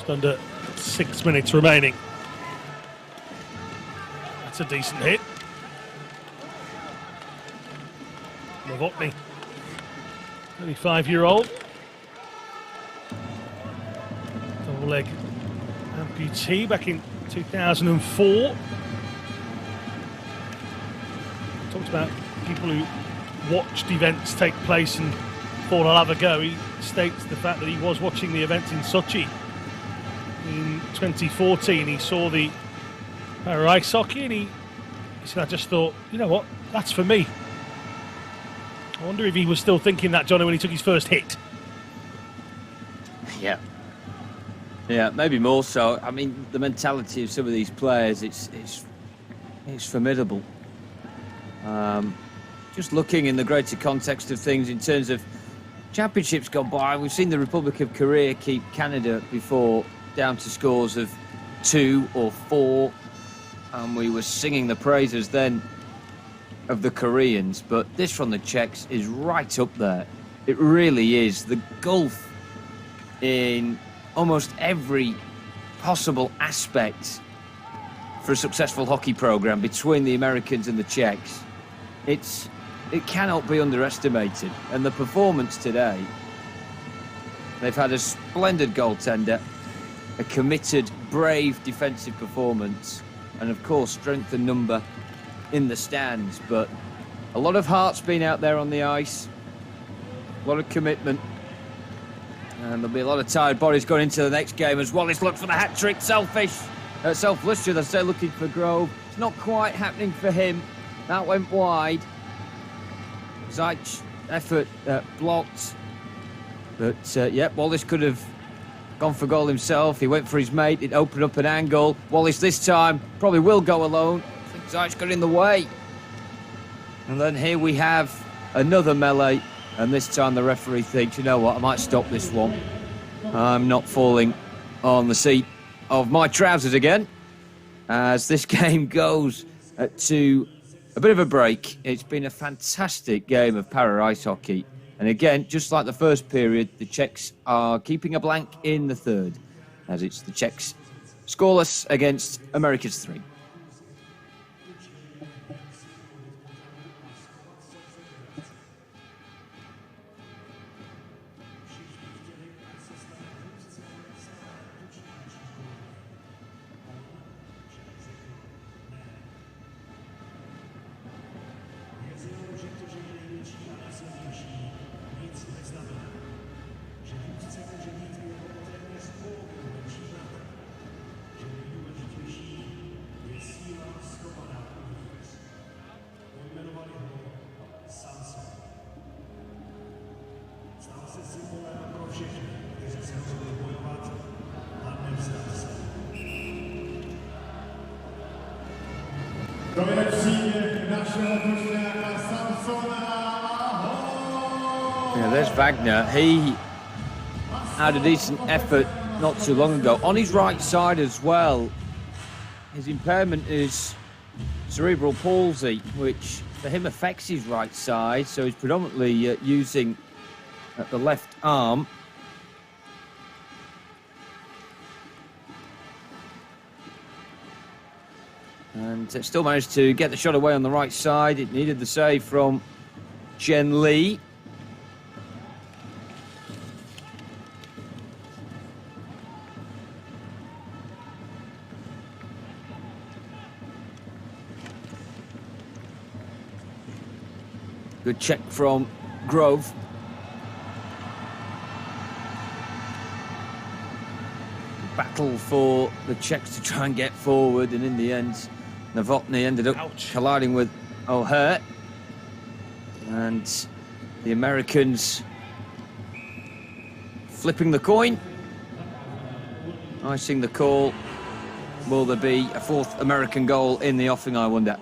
Under 6 minutes remaining. That's a decent hit. Novotny, 25-year-old. Double leg amputee back in 2004. Talked about people who watched events take place and thought I'll have a go. He states the fact that he was watching the event in Sochi in 2014. He saw the para ice hockey and he said, I just thought, you know what, that's for me. I wonder if he was still thinking that, Johnny, when he took his first hit. Yeah, maybe more so. I mean, the mentality of some of these players, it's formidable. Just looking in the greater context of things in terms of championships gone by, we've seen the Republic of Korea keep Canada before down to scores of 2 or 4, and we were singing the praises then of the Koreans, but this from the Czechs is right up there. It really is. The gulf in almost every possible aspect for a successful hockey program between the Americans and the Czechs. It cannot be underestimated. And the performance today, they've had a splendid goaltender, a committed, brave defensive performance, and of course strength and number in the stands. But a lot of heart's been out there on the ice, a lot of commitment, and there'll be a lot of tired bodies going into the next game as Wallace looks for the hat-trick. Selfless, should I say, looking for Grove. It's not quite happening for him. That went wide. Zajc's effort blocked. But, Wallace could have gone for goal himself. He went for his mate. It opened up an angle. Wallace this time probably will go alone. I think Zajc got in the way. And then here we have another melee. And this time the referee thinks, you know what, I might stop this one. I'm not falling on the seat of my trousers again. As this game goes to a bit of a break. It's been a fantastic game of para ice hockey. And again, just like the first period, the Czechs are keeping a blank in the third, as it's the Czechs scoreless against America's 3. Yeah, there's Wagner. He had a decent effort not too long ago. On his right side as well, his impairment is cerebral palsy, which for him affects his right side, so he's predominantly using the left arm. And still managed to get the shot away on the right side. It needed the save from Jen Lee. Good check from Grove. Battle for the Czechs to try and get forward, and in the end, Novotny ended up colliding with O'Hare. And the Americans flipping the coin. Icing the call. Will there be a fourth American goal in the offing, I wonder?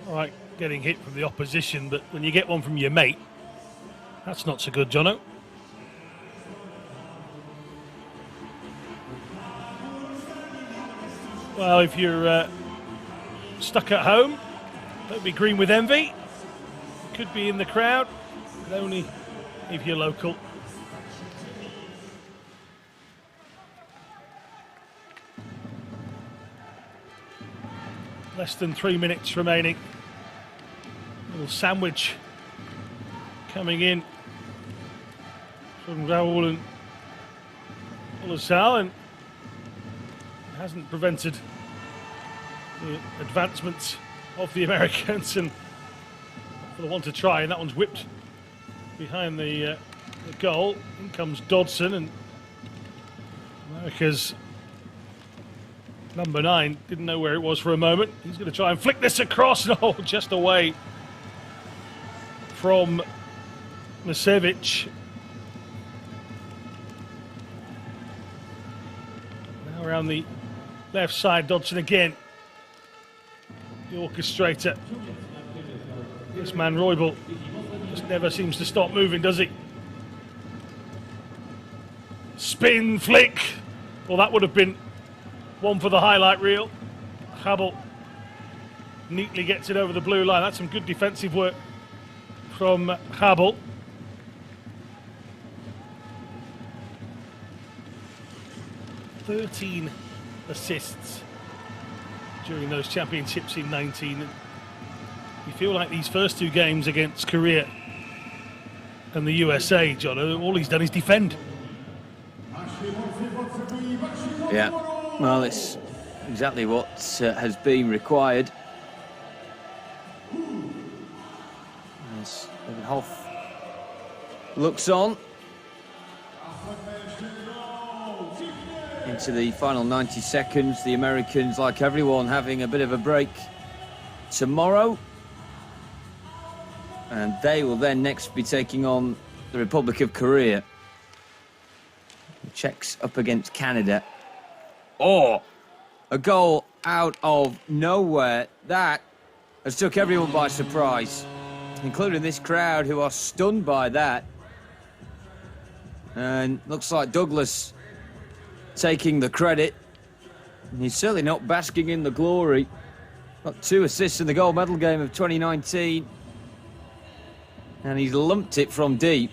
All right, getting hit from the opposition, but when you get one from your mate, that's not so good, Jono. Well, if you're stuck at home, don't be green with envy. Could be in the crowd, but only if you're local. Less than 3 minutes remaining. Little sandwich coming in from Raul and Olasal, and hasn't prevented the advancement of the Americans, and for the one to try, and that one's whipped behind the goal. In comes Dodson, and America's number 9 didn't know where it was for a moment. He's going to try and flick this across. No, just away from Masevich. Now around the left side, Dodson again. The orchestrator. This man, Roybal, just never seems to stop moving, does he? Spin, flick. Well, that would have been one for the highlight reel. Habel neatly gets it over the blue line. That's some good defensive work from Habel. "13 assists during those championships in 19. You feel like these first two games against Korea and the USA, John, all he's done is defend. Yeah, well, it's exactly what has been required. As David Hoff looks on into the final 90 seconds, the Americans, like everyone, having a bit of a break tomorrow. And they will then next be taking on the Republic of Korea. The Czechs up against Canada. Oh, a goal out of nowhere. That has took everyone by surprise, including this crowd who are stunned by that. And looks like Douglas taking the credit. He's certainly not basking in the glory. Got 2 assists in the gold medal game of 2019. And he's lumped it from deep.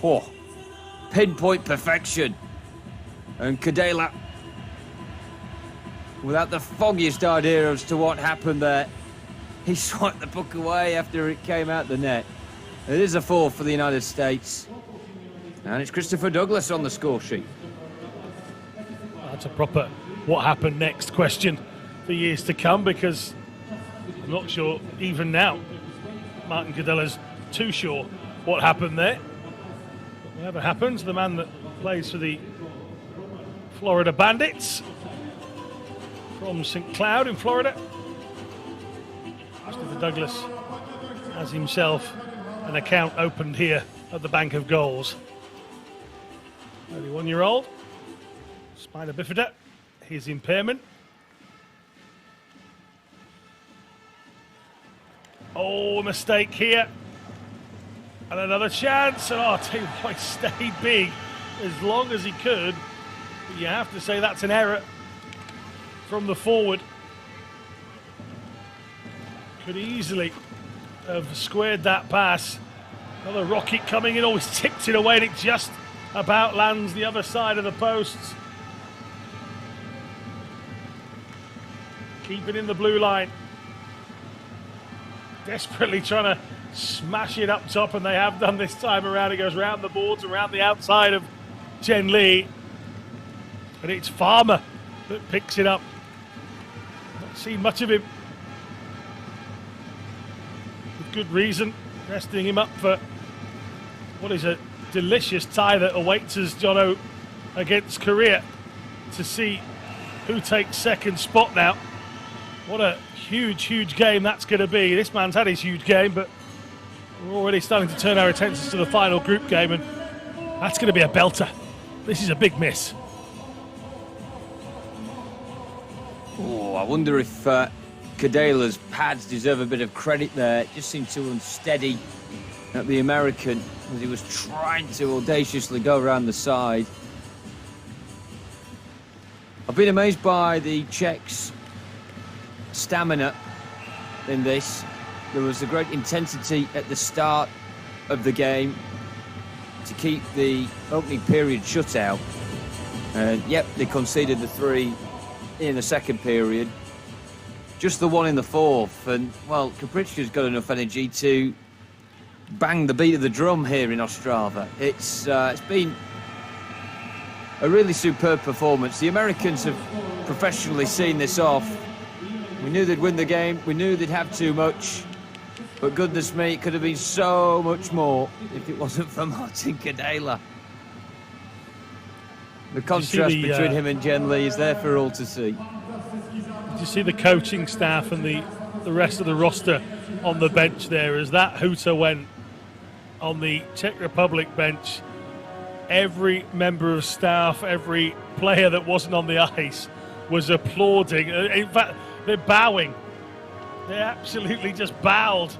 Oh, pinpoint perfection. And Kadela, without the foggiest idea as to what happened there, he swiped the puck away after it came out the net. It is a 4 for the United States. And it's Christopher Douglas on the score sheet. That's a proper what happened next question for years to come, because I'm not sure even now Martin Kadela's too sure what happened there. But whatever happens, the man that plays for the Florida Bandits from St. Cloud in Florida, Christopher Douglas, has himself an account opened here at the Bank of Goals. 31-year-old, spina bifida, his impairment. Oh, a mistake here. And another chance. And Team White stayed big as long as he could. But you have to say that's an error from the forward. Could easily have squared that pass. Another rocket coming in, always tipped it away, and it just about lands the other side of the posts. Keep it in the blue line. Desperately trying to smash it up top, and they have done this time around. It goes around the boards, around the outside of Chen Li. And it's Farmer that picks it up. Not seen much of him. With good reason, resting him up for what is a delicious tie that awaits us, Jono, against Korea, to see who takes second spot now. What a huge game that's going to be. This man's had his huge game, but we're already starting to turn our attentions to the final group game, and that's going to be a belter. This is a big miss. Oh, I wonder if Kadela's pads deserve a bit of credit there. It just seemed too unsteady at the American as he was trying to audaciously go around the side. I've been amazed by the Czechs' stamina in this. There was a great intensity at the start of the game to keep the opening period shut out. And yep, they conceded the 3 in the second period. Just the 1 in the fourth. And, well, Kaprichka's got enough energy to bang the beat of the drum here in Ostrava. It's been a really superb performance. The Americans have professionally seen this off. We knew they'd win the game. We knew they'd have too much. But goodness me, it could have been so much more if it wasn't for Martin Kadela. The contrast between him and Chen Li is there for all to see. Did you see the coaching staff and the rest of the roster on the bench there? As that hooter went on the Czech Republic bench, every member of staff, every player that wasn't on the ice was applauding. In fact, they're bowing. They absolutely just bowed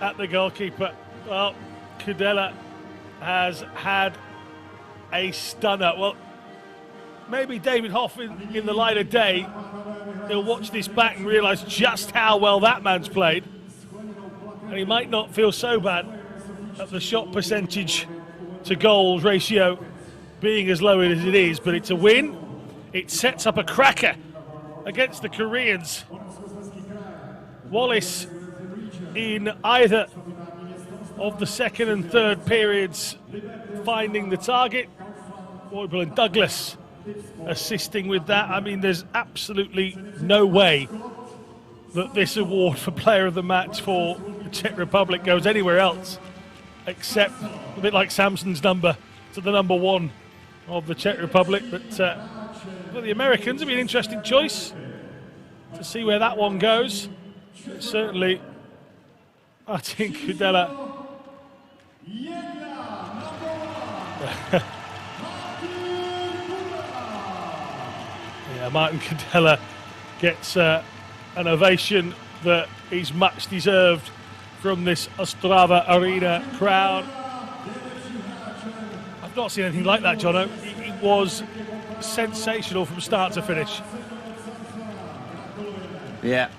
at the goalkeeper. Well, Kadela has had a stunner. Well, maybe David Hoff in the light of day he'll watch this back and realise just how well that man's played. And he might not feel so bad at the shot percentage to goals ratio being as low as it is, but it's a win. It sets up a cracker against the Koreans. Wallace in either of the second and third periods finding the target. Roybal and Douglas assisting with that. I mean, there's absolutely no way that this award for player of the match for the Czech Republic goes anywhere else, except a bit like Samson's number to the number one of the Czech Republic. But for the Americans, it'll be an interesting choice to see where that one goes. But certainly, Martin Kudela. Yeah, Martin Kudela gets an ovation that he's much deserved from this Ostrava arena crowd. I've not seen anything like that, Jono. It was sensational from start to finish. Yeah,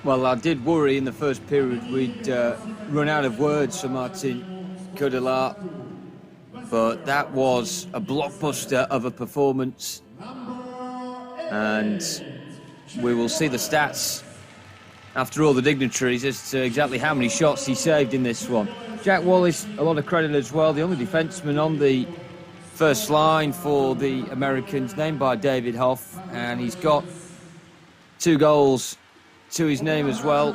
well, I did worry in the first period we'd run out of words for Martin Kudela, but that was a blockbuster of a performance, and we will see the stats after all the dignitaries as to exactly how many shots he saved in this one. Jack Wallace, a lot of credit as well, the only defenseman on the first line for the Americans, named by David Hoff, and he's got 2 goals to his name as well.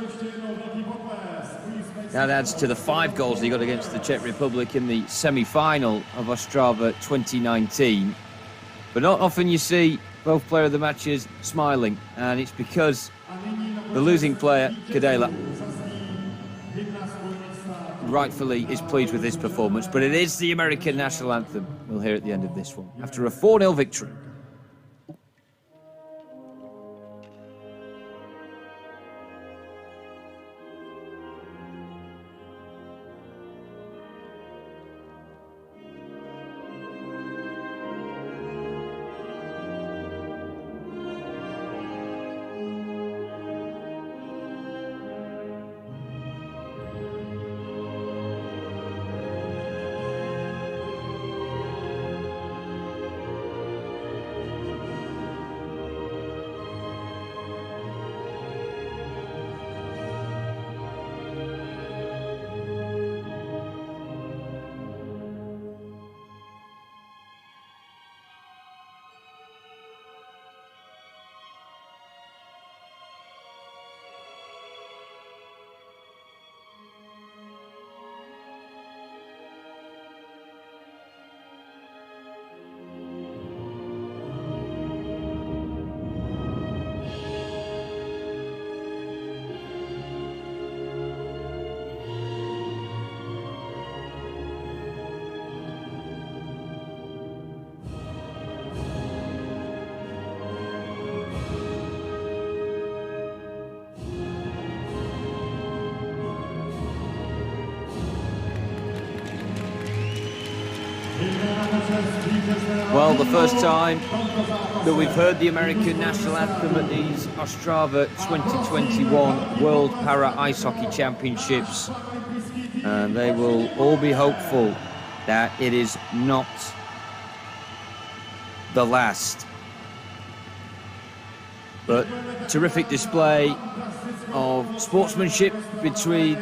That adds to the 5 goals he got against the Czech Republic in the semi-final of Ostrava 2019. But not often you see both player of the matches smiling, and it's because the losing player, Kudela, rightfully is pleased with this performance, but it is the American national anthem we'll hear at the end of this one, after a 4-0 victory. Well, the first time that we've heard the American national anthem at these Ostrava 2021 World Para Ice Hockey Championships, and they will all be hopeful that it is not the last. But terrific display of sportsmanship between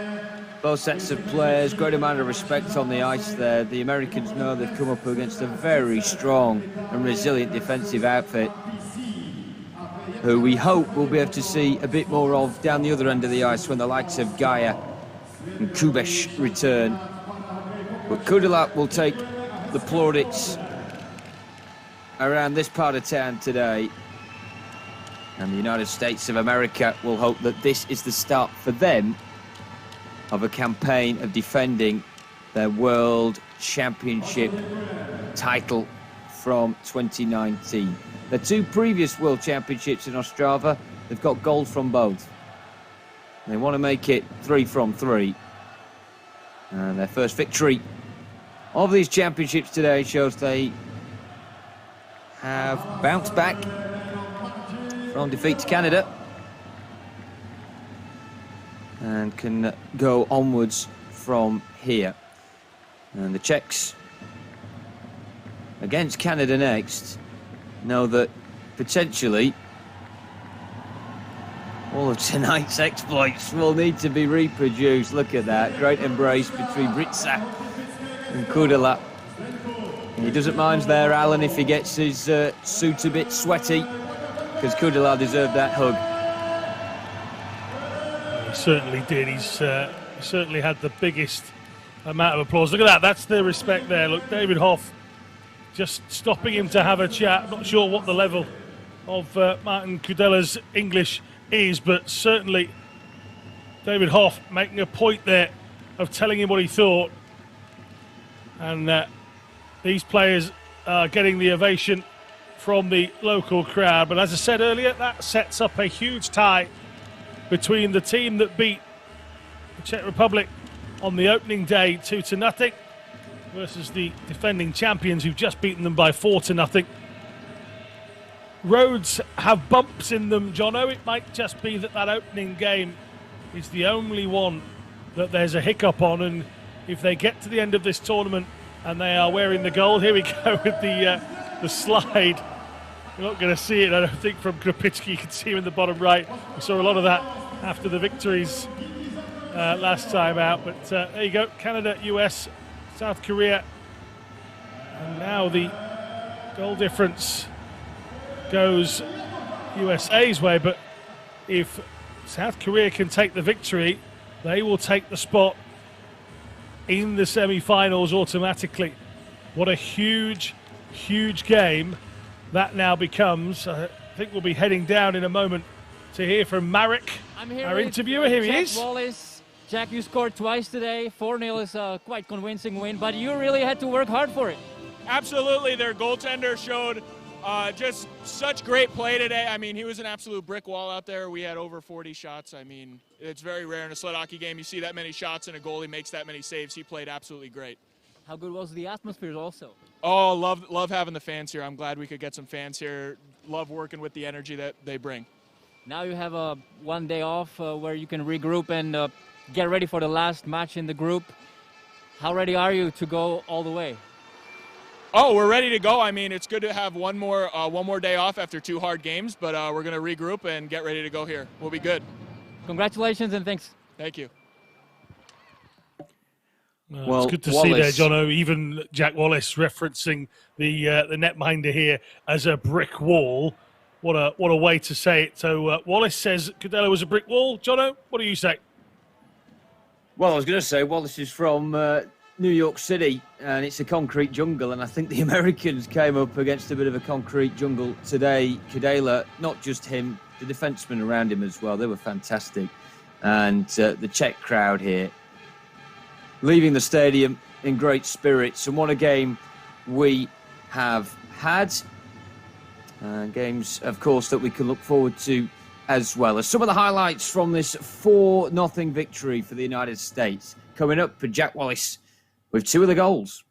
both sets of players, great amount of respect on the ice there. The Americans know they've come up against a very strong and resilient defensive outfit, who we hope we'll be able to see a bit more of down the other end of the ice when the likes of Gaia and Kubesh return. But Kudela will take the plaudits around this part of town today, and the United States of America will hope that this is the start for them of a campaign of defending their World Championship title from 2019. The 2 previous World Championships in Ostrava, they've got gold from both. They want to make it 3 from 3. And their first victory of these championships today shows they have bounced back from defeat to Canada. And can go onwards from here. And the Czechs against Canada next know that potentially all of tonight's exploits will need to be reproduced. Look at that, great embrace between Britsa and Kudela. He doesn't mind there, Alan, if he gets his suit a bit sweaty, because Kudela deserved that hug. He certainly did. He certainly had the biggest amount of applause. Look at that, that's the respect there. Look, David Hoff just stopping him to have a chat. Not sure what the level of Martin Kudela's English is, but certainly David Hoff making a point there of telling him what he thought. And these players are getting the ovation from the local crowd. But as I said earlier, that sets up a huge tie between the team that beat the Czech Republic on the opening day 2-0 versus the defending champions who've just beaten them by 4-0. Roads have bumps in them, Jono. It might just be that opening game is the only one that there's a hiccup on, and if they get to the end of this tournament and they are wearing the gold, here we go with the slide. You're not going to see it, I don't think, from Krupitsky. You can see him in the bottom right. We saw a lot of that after the victories last time out. But there you go, Canada, US, South Korea. And now the goal difference goes USA's way. But if South Korea can take the victory, they will take the spot in the semi-finals automatically. What a huge, huge game that now becomes. I think we'll be heading down in a moment to hear from Marek, our interviewer. Here he is. Wallace. Jack, you scored twice today. 4-0 is a quite convincing win, but you really had to work hard for it. Absolutely. Their goaltender showed just such great play today. I mean, he was an absolute brick wall out there. We had over 40 shots. I mean, it's very rare in a sled hockey game. You see that many shots and a goalie makes that many saves. He played absolutely great. How good was the atmosphere also? Oh, love having the fans here. I'm glad we could get some fans here. Love working with the energy that they bring. Now you have a 1 day off where you can regroup and get ready for the last match in the group. How ready are you to go all the way? Oh, we're ready to go. I mean, it's good to have one more day off after 2 hard games, but we're going to regroup and get ready to go here. We'll be good. Congratulations and thanks. Thank you. Well, it's good to see there, Jono. Even Jack Wallace referencing the netminder here as a brick wall. What a way to say it. So Wallace says Kudela was a brick wall. Jono, what do you say? Well, I was going to say Wallace is from New York City, and it's a concrete jungle, and I think the Americans came up against a bit of a concrete jungle today. Kudela, not just him, the defensemen around him as well, they were fantastic. And the Czech crowd here, leaving the stadium in great spirits, and what a game we have had. Games, of course, that we can look forward to as well. As some of the highlights from this 4-0 victory for the United States, coming up for Jack Wallace with 2 of the goals.